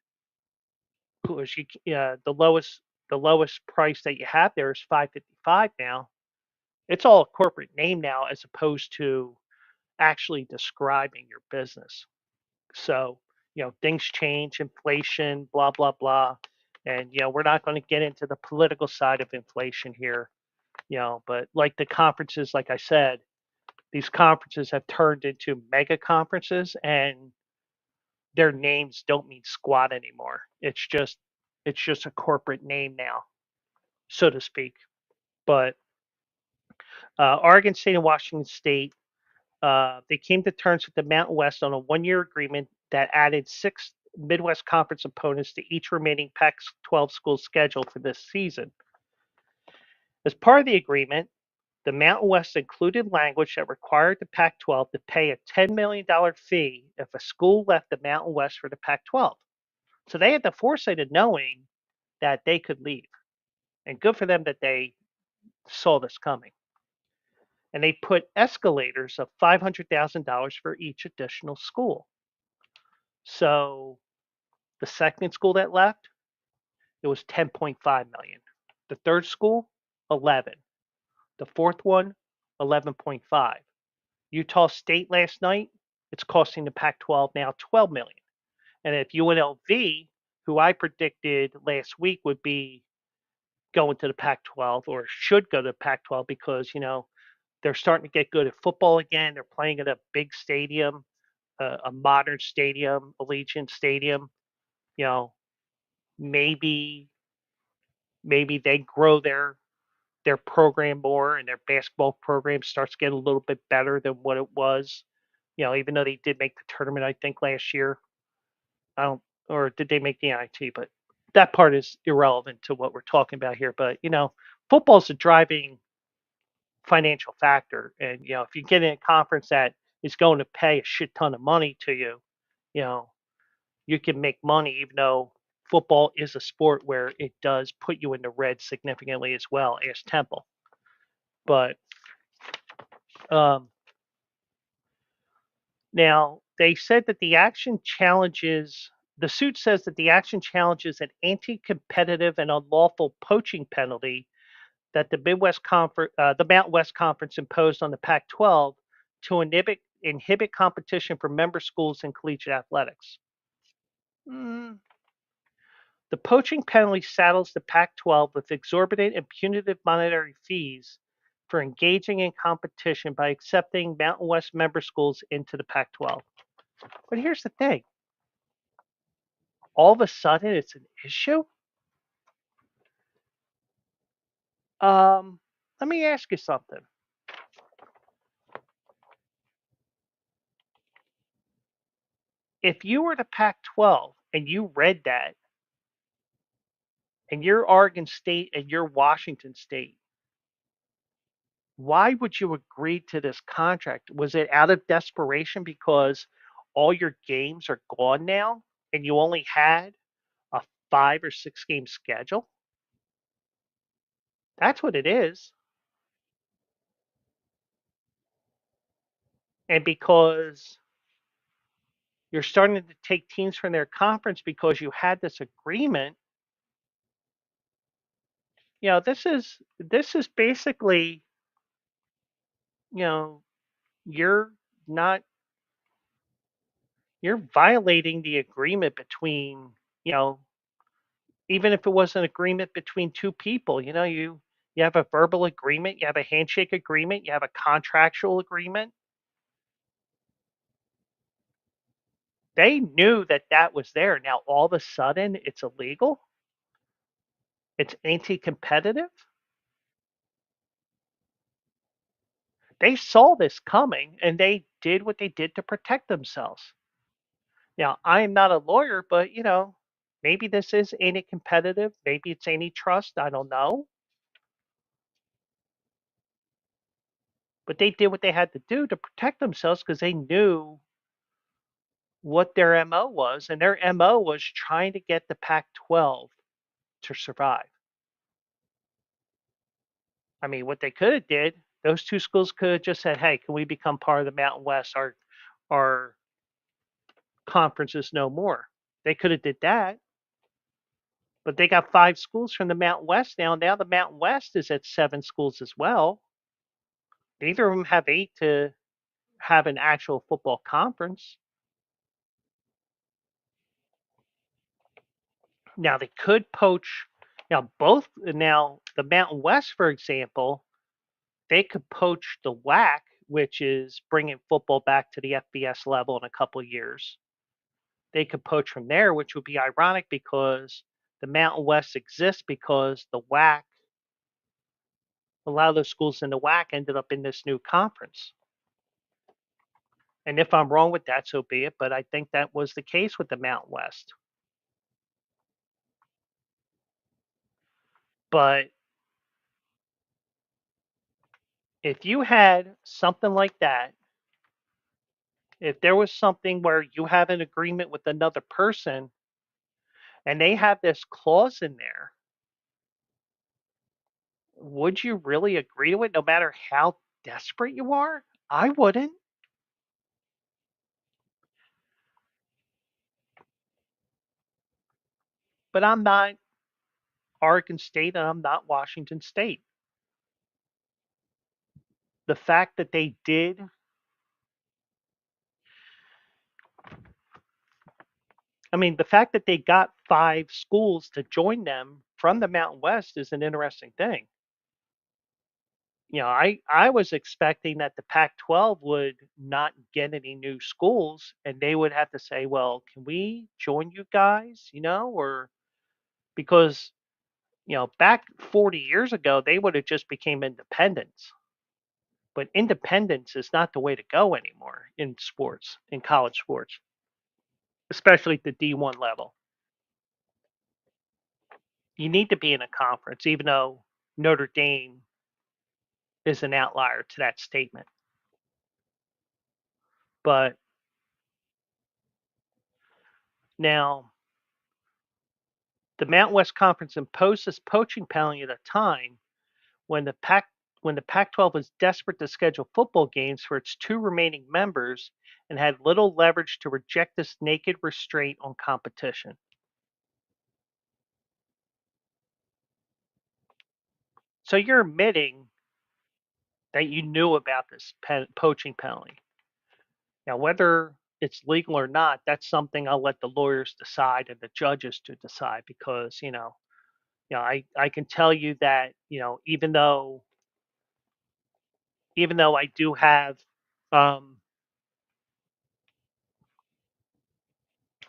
Because the lowest price that you have there is 5.55 now. It's all a corporate name now as opposed to actually describing your business. So, things change, inflation, blah, blah, blah. And, we're not going to get into the political side of inflation here, but like the conferences, like I said, these conferences have turned into mega conferences and their names don't mean squat anymore. It's just a corporate name now, so to speak. But Oregon State and Washington State, they came to terms with the Mountain West on a 1-year agreement that added 6 Midwest Conference opponents to each remaining Pac-12 school schedule for this season. As part of the agreement, the Mountain West included language that required the Pac-12 to pay a $10 million fee if a school left the Mountain West for the Pac-12. So they had the foresight of knowing that they could leave. And good for them that they saw this coming. And they put escalators of $500,000 for each additional school. So the second school that left, it was 10.5 million. The third school, 11. The fourth one, 11.5. Utah State last night, it's costing the Pac-12 now 12 million. And if UNLV, who I predicted last week would be going to the Pac-12 or should go to the Pac-12 because They're starting to get good at football again. They're playing at a big stadium, a modern stadium, Allegiant Stadium. You know, maybe maybe they grow their program more and their basketball program starts to get a little bit better than what it was. You know, even though they did make the tournament, I think last year. I don't, or did they make the NIT? But that part is irrelevant to what we're talking about here. But you know, football's a driving financial factor, and you know, if you get in a conference that is going to pay a shit ton of money to you, you know, you can make money even though football is a sport where it does put you in the red significantly as well as Temple. But um, now they said that the suit says that the action challenges an anti-competitive and unlawful poaching penalty that the Mountain West Conference imposed on the Pac-12 to inhibit competition for member schools in collegiate athletics. Mm, The poaching penalty saddles the Pac-12 with exorbitant and punitive monetary fees for engaging in competition by accepting Mountain West member schools into the Pac-12. But here's the thing. All of a sudden, it's an issue? Um, Let me ask you something. If you were the Pac-12 and you read that, and you're Oregon State and you're Washington State, why would you agree to this contract? Was it out of desperation because all your games are gone now and you only had a 5 or 6 game schedule? That's what it is. And because you're starting to take teams from their conference because you had this agreement, you know, this is basically, you know, you're not you're violating the agreement between, you know, even if it was an agreement between two people, you know, you have a verbal agreement, you have a handshake agreement, you have a contractual agreement. They knew that that was there. Now all of a sudden it's illegal. It's anti-competitive. They saw this coming and they did what they did to protect themselves. Now, I am not a lawyer, but you know, maybe this is anti-competitive, maybe it's antitrust, I don't know. But they did what they had to do to protect themselves because they knew what their MO was, and their MO was trying to get the Pac-12 to survive. I mean, what they could have did, those two schools could have just said, "Hey, can we become part of the Mountain West? Our conference is no more." They could have did that, but they got 5 schools from the Mountain West now. Now the Mountain West is at 7 schools as well. Neither of them have 8 to have an actual football conference. Now they could poach. Now the Mountain West, for example, they could poach the WAC, which is bringing football back to the FBS level in a couple of years. They could poach from there, which would be ironic because the Mountain West exists because the WAC, a lot of those schools in the WAC ended up in this new conference. And if I'm wrong with that, so be it. But I think that was the case with the Mountain West. But if you had something like that, if there was something where you have an agreement with another person and they have this clause in there, would you really agree to it no matter how desperate you are? I wouldn't, but I'm not Oregon State and I'm not Washington State. The fact that they did, I mean, the fact that they got 5 schools to join them from the Mountain West is an interesting thing. I was expecting that the Pac-12 would not get any new schools, and they would have to say, "Well, can we join you guys?" Or because back 40 years ago, they would have just became independents. But independence is not the way to go anymore in sports, in college sports, especially at the D1 level. You need to be in a conference, even though Notre Dame is an outlier to that statement. But now the Mountain West Conference imposed this poaching penalty at a time when the Pac-12 was desperate to schedule football games for its two remaining members and had little leverage to reject this naked restraint on competition. So you're admitting that you knew about this poaching penalty. Now, whether it's legal or not, that's something I'll let the lawyers decide and the judges to decide because, I can tell you that, even though I do have um,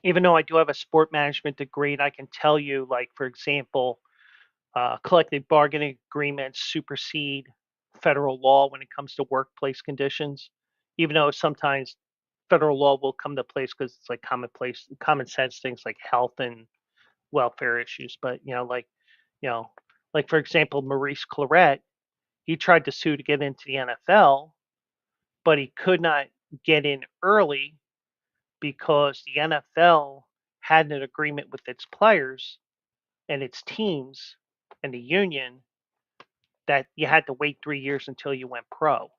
even though I do have a sport management degree, and I can tell you, like, for example, collective bargaining agreements supersede federal law when it comes to workplace conditions, even though sometimes federal law will come to place because it's like common sense things like health and welfare issues. But you know, like for example, Maurice Claret, he tried to sue to get into the NFL, but he could not get in early because the NFL had an agreement with its players and its teams and the union that you had to wait 3 years until you went pro.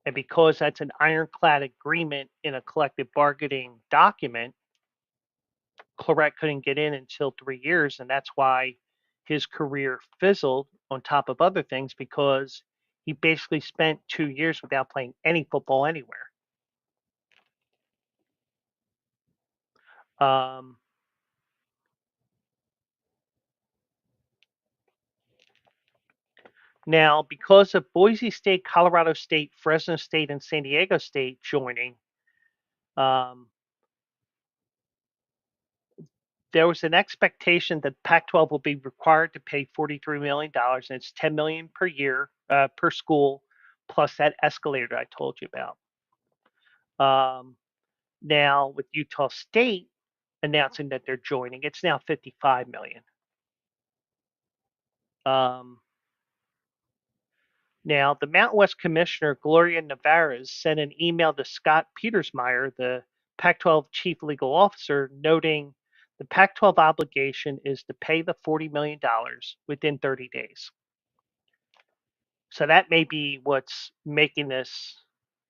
And because that's an ironclad agreement in a collective bargaining document, Claret couldn't get in until 3 years. And that's why his career fizzled on top of other things because he basically spent 2 years without playing any football anywhere. Um, Now, because of Boise State, Colorado State, Fresno State, and San Diego State joining, um, there was an expectation that Pac-12 will be required to pay $43 million, and it's $10 million per year per school, plus that escalator I told you about. Now, with Utah State announcing that they're joining, it's now $55 million. Now, the Mountain West Commissioner, Gloria Nevarez, sent an email to Scott Petersmeyer, the Pac 12 chief legal officer, noting the Pac 12 obligation is to pay the $40 million within 30 days. So that may be what's making this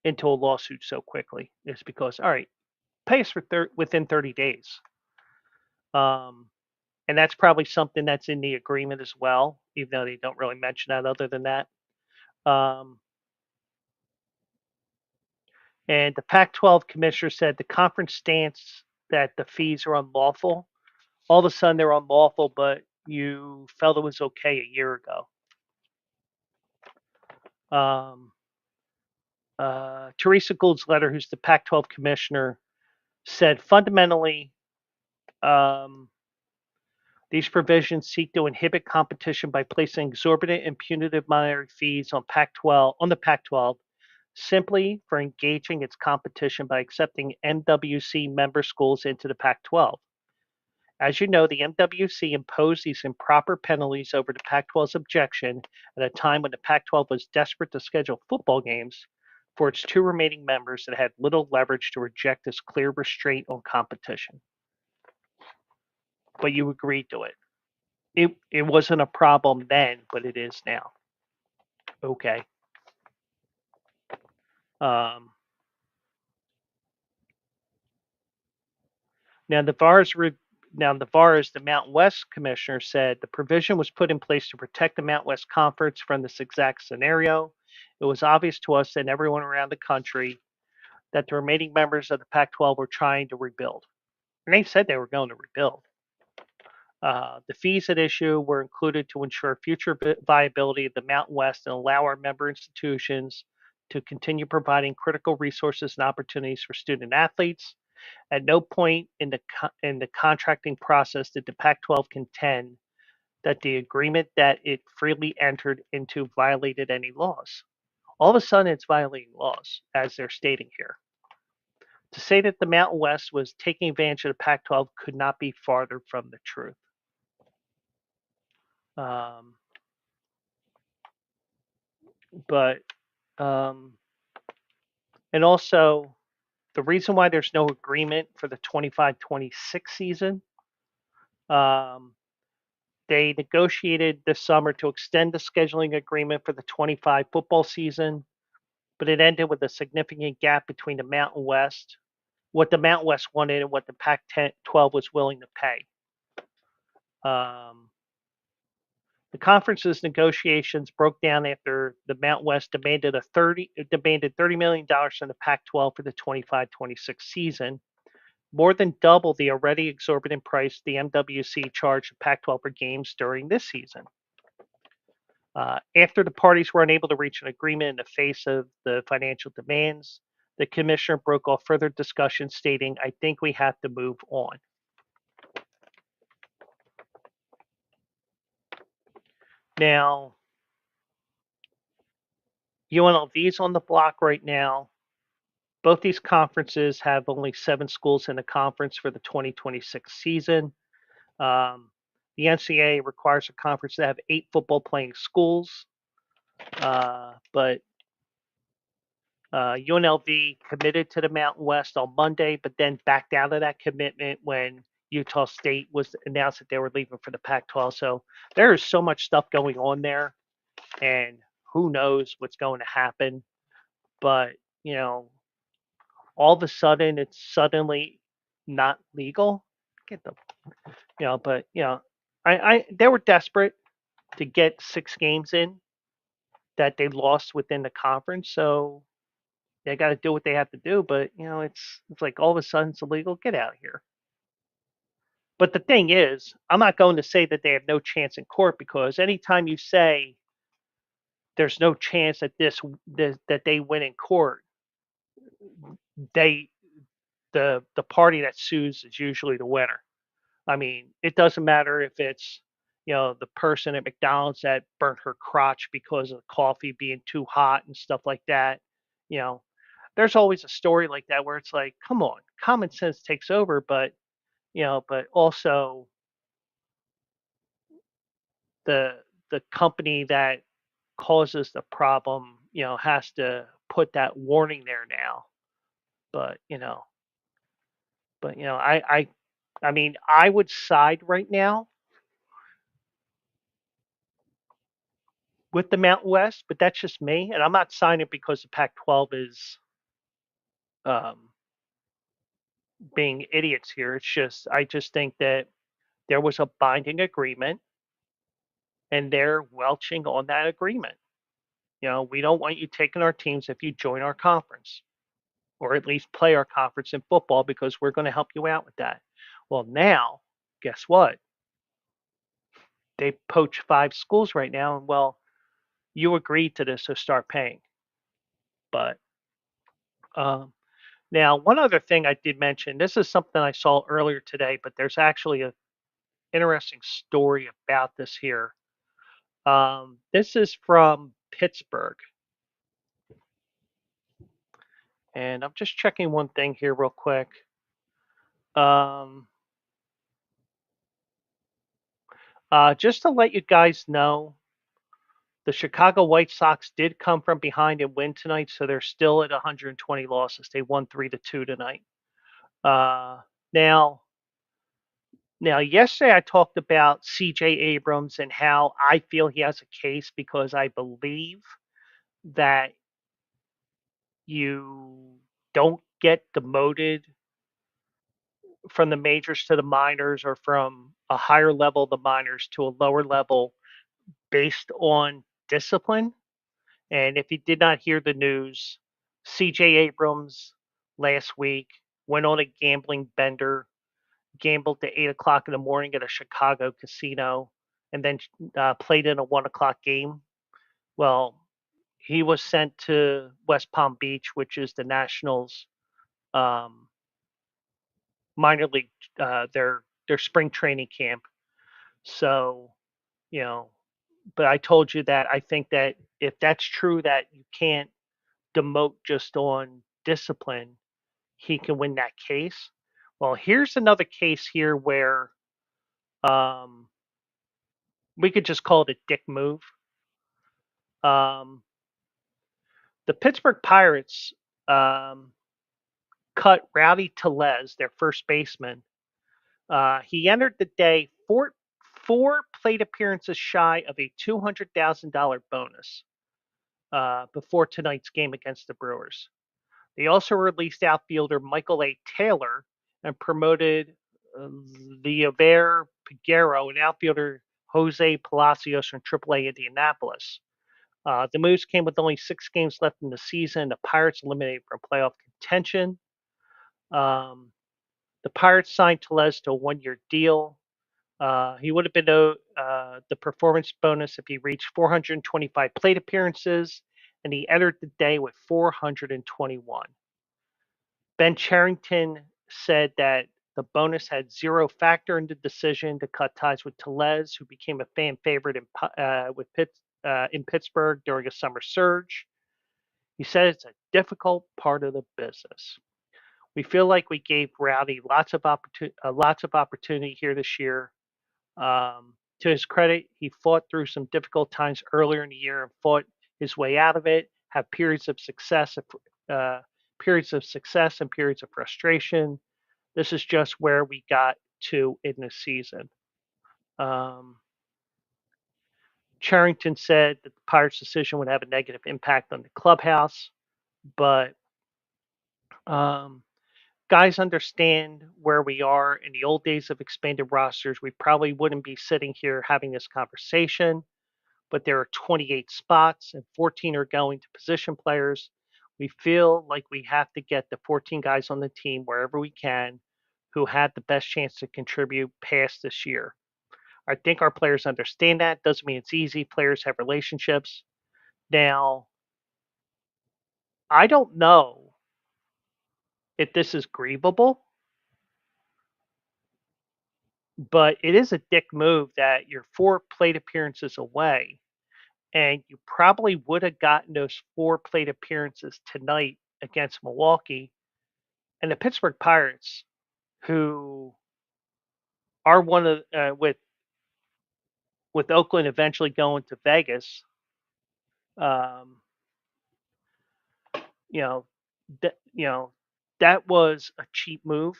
into a lawsuit so quickly, is because, all right, pay us within 30 days. And that's probably something that's in the agreement as well, even though they don't really mention that other than that. And the Pac-12 commissioner said the conference stance that the fees are unlawful. All of a sudden they're unlawful, but you felt it was okay a year ago. Teresa Gould's letter, who's the Pac-12 commissioner, said fundamentally these provisions seek to inhibit competition by placing exorbitant and punitive monetary fees on the Pac-12 simply for engaging its competition by accepting MWC member schools into the Pac-12. As you know, the MWC imposed these improper penalties over the Pac-12's objection at a time when the Pac-12 was desperate to schedule football games for its two remaining members that had little leverage to reject this clear restraint on competition. But you agreed to it. It wasn't a problem then, but it is now. Okay. Now, the Mountain West commissioner, said the provision was put in place to protect the Mountain West Conference from this exact scenario. It was obvious to us and everyone around the country that the remaining members of the Pac 12 were trying to rebuild. And they said they were going to rebuild. The fees at issue were included to ensure future viability of the Mountain West and allow our member institutions to continue providing critical resources and opportunities for student athletes. At no point in the contracting process did the Pac-12 contend that the agreement that it freely entered into violated any laws. All of a sudden, it's violating laws, as they're stating here. To say that the Mountain West was taking advantage of the Pac-12 could not be farther from the truth. Um, but um, and also the reason why there's no agreement for the 25-26 season, um, they negotiated this summer to extend the scheduling agreement for the 25 football season, but it ended with a significant gap between the Mountain West, what the Mountain West wanted, and what the Pac-12 was willing to pay. Um, the conference's negotiations broke down after the Mountain West demanded $30 million from the Pac-12 for the 25-26 season, more than double the already exorbitant price the MWC charged the Pac-12 for games during this season. After the parties were unable to reach an agreement in the face of the financial demands, the commissioner broke off further discussion, stating, "I think we have to move on." Now, UNLV's on the block right now. Both these conferences have only 7 schools in the conference for the 2026 season. The NCAA requires a conference to have 8 football playing schools, but UNLV committed to the Mountain West on Monday, but then backed out of that commitment when Utah State was announced that they were leaving for the Pac-12. So there is so much stuff going on there, and who knows what's going to happen. But, all of a sudden it's suddenly not legal. Get the, but, they were desperate to get 6 games in that they lost within the conference. So they got to do what they have to do, but it's like all of a sudden it's illegal. Get out of here. But the thing is, I'm not going to say that they have no chance in court, because anytime you say there's no chance that that they win in court, they the party that sues is usually the winner. I mean, it doesn't matter if it's the person at McDonald's that burnt her crotch because of coffee being too hot and stuff like that. You know, there's always a story like that where it's like, come on, common sense takes over, but but also the company that causes the problem, has to put that warning there now. But I mean, I would side right now with the Mountain West, but that's just me, and I'm not signing because the Pac-12 is um, being idiots here. It's just I just think that there was a binding agreement, and they're welching on that agreement. We don't want you taking our teams if you join our conference, or at least play our conference in football, because we're going to help you out with that. Well, now, guess what? They poach 5 schools right now, and well, you agreed to this, so start paying. But um, now, one other thing I did mention, this is something I saw earlier today, but there's actually a interesting story about this here. This is from Pittsburgh, and I'm just checking one thing here real quick. Um, just to let you guys know, the Chicago White Sox did come from behind and win tonight, so they're still at 120 losses. They won 3-2 tonight. Uh, now, yesterday I talked about C.J. Abrams and how I feel he has a case, because I believe that you don't get demoted from the majors to the minors, or from a higher level of the minors to a lower level, based on discipline. And if you did not hear the news, C.J. Abrams last week went on a gambling bender gambled at 8 o'clock in the morning at a Chicago casino, and then played in a 1 o'clock game. Well, he was sent to West Palm Beach, which is the Nationals' um, minor league, their spring training camp. So, you know, but I told you that I think that if that's true, that you can't demote just on discipline, he can win that case. Well, here's another case here where um, we could just call it a dick move. Um, the Pittsburgh Pirates um, cut Rowdy Tellez, their first baseman. He entered the day four plate appearances shy of a $200,000 bonus before tonight's game against the Brewers. They also released outfielder Michael A. Taylor and promoted Leover Piguero and outfielder Jose Palacios from AAA Indianapolis. The moves came with only 6 games left in the season. The Pirates eliminated from playoff contention. Um, the Pirates signed Tellez to a 1-year deal. He would have been owed the performance bonus if he reached 425 plate appearances, and he entered the day with 421. Ben Charrington said that the bonus had zero factor in the decision to cut ties with Tellez, who became a fan favorite in Pittsburgh during a summer surge. He said it's a difficult part of the business. We feel like we gave Rowdy lots of opportunity here this year. To his credit, he fought through some difficult times earlier in the year and fought his way out of it. Had uh, periods of success and periods of frustration. This is just where we got to in the season. Um, Charrington said that the Pirates' decision would have a negative impact on the clubhouse, but um, guys understand where we are. In the old days of expanded rosters, we probably wouldn't be sitting here having this conversation, but there are 28 spots and 14 are going to position players. We feel like we have to get the 14 guys on the team wherever we can who had the best chance to contribute past this year. I think our players understand that. Doesn't mean it's easy. Players have relationships. Now, I don't know if this is grievable, but it is a dick move that you're 4 plate appearances away, and you probably would have gotten those 4 plate appearances tonight against Milwaukee. And the Pittsburgh Pirates, who are one of with Oakland eventually going to Vegas, um, you know, you know, that was a cheap move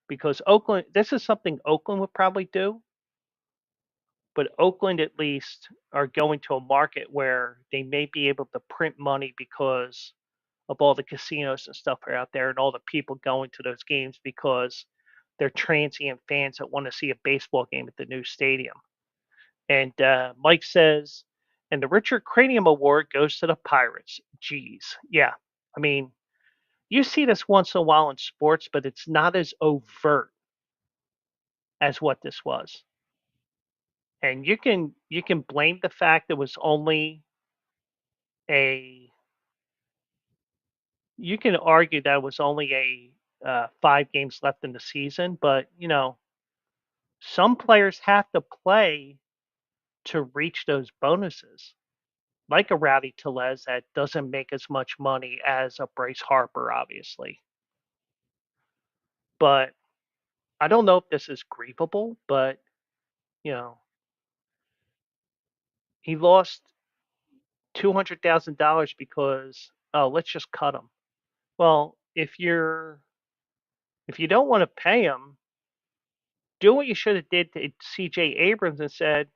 because Oakland. This is something Oakland would probably do, but Oakland at least are going to a market where they may be able to print money because of all the casinos and stuff are out there and all the people going to those games because they're transient fans that want to see a baseball game at the new stadium. And Mike says, and the Richard Cranium Award goes to the Pirates. Geez, yeah. I mean, you see this once in a while in sports, but it's not as overt as what this was. And you can blame the fact it was only a you can argue that it was only a 5 games left in the season, but some players have to play to reach those bonuses, like a Rowdy Tellez that doesn't make as much money as a Bryce Harper, obviously. But I don't know if this is grievable, but you know, he lost $200,000 because let's just cut him. Well, if you don't want to pay him, do what you should have did to C.J. Abrams and said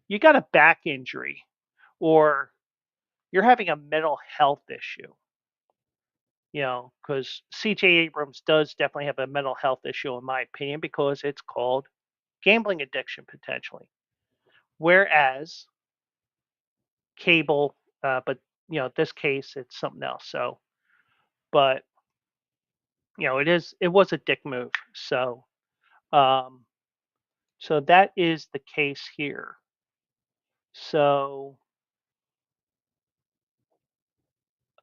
you got a back injury or you're having a mental health issue. Because C.J. Abrams does definitely have a mental health issue, in my opinion, because it's called gambling addiction potentially. Whereas Cable, but this case it's something else. So, but it was a dick move. So, Um, so that is the case here. So,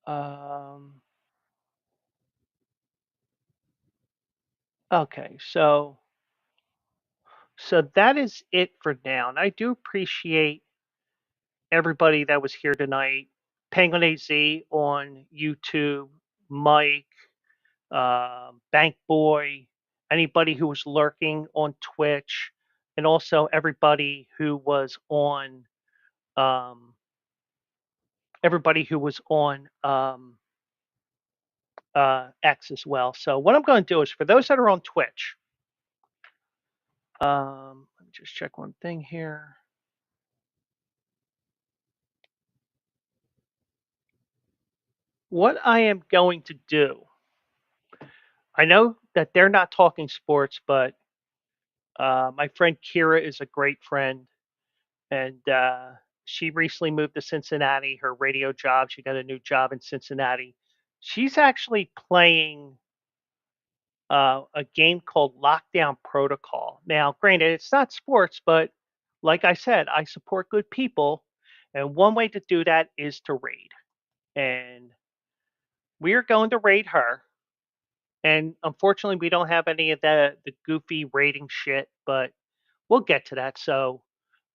um, okay, so that is it for now. And I do appreciate everybody that was here tonight. Penguin AZ on YouTube, Mike, Bank Boy, anybody who was lurking on Twitch, and also um, everybody who was on X as well. So what I'm going to do is for those that are on Twitch, let me just check one thing here. What I am going to do, I know that they're not talking sports, but my friend Kira is a great friend, and she recently moved to Cincinnati. Her radio job, she got a new job in Cincinnati. She's actually playing a game called Lockdown Protocol. Now, granted, it's not sports, but like I said, I support good people, and one way to do that is to raid. And we are going to raid her. And unfortunately, we don't have any of the goofy rating shit, but we'll get to that. So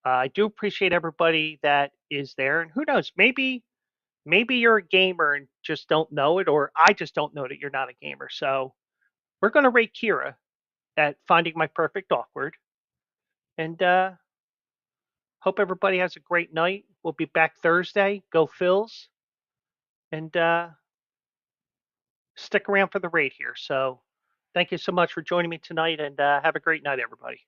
I do appreciate everybody that is there, and who knows, maybe you're a gamer and just don't know it, or I just don't know that you're not a gamer. So we're gonna rate Kira at finding my perfect awkward, and hope everybody has a great night. We'll be back Thursday. Go Phils, and stick around for the raid here. So thank you so much for joining me tonight, and have a great night, everybody.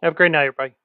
Have a great night, everybody.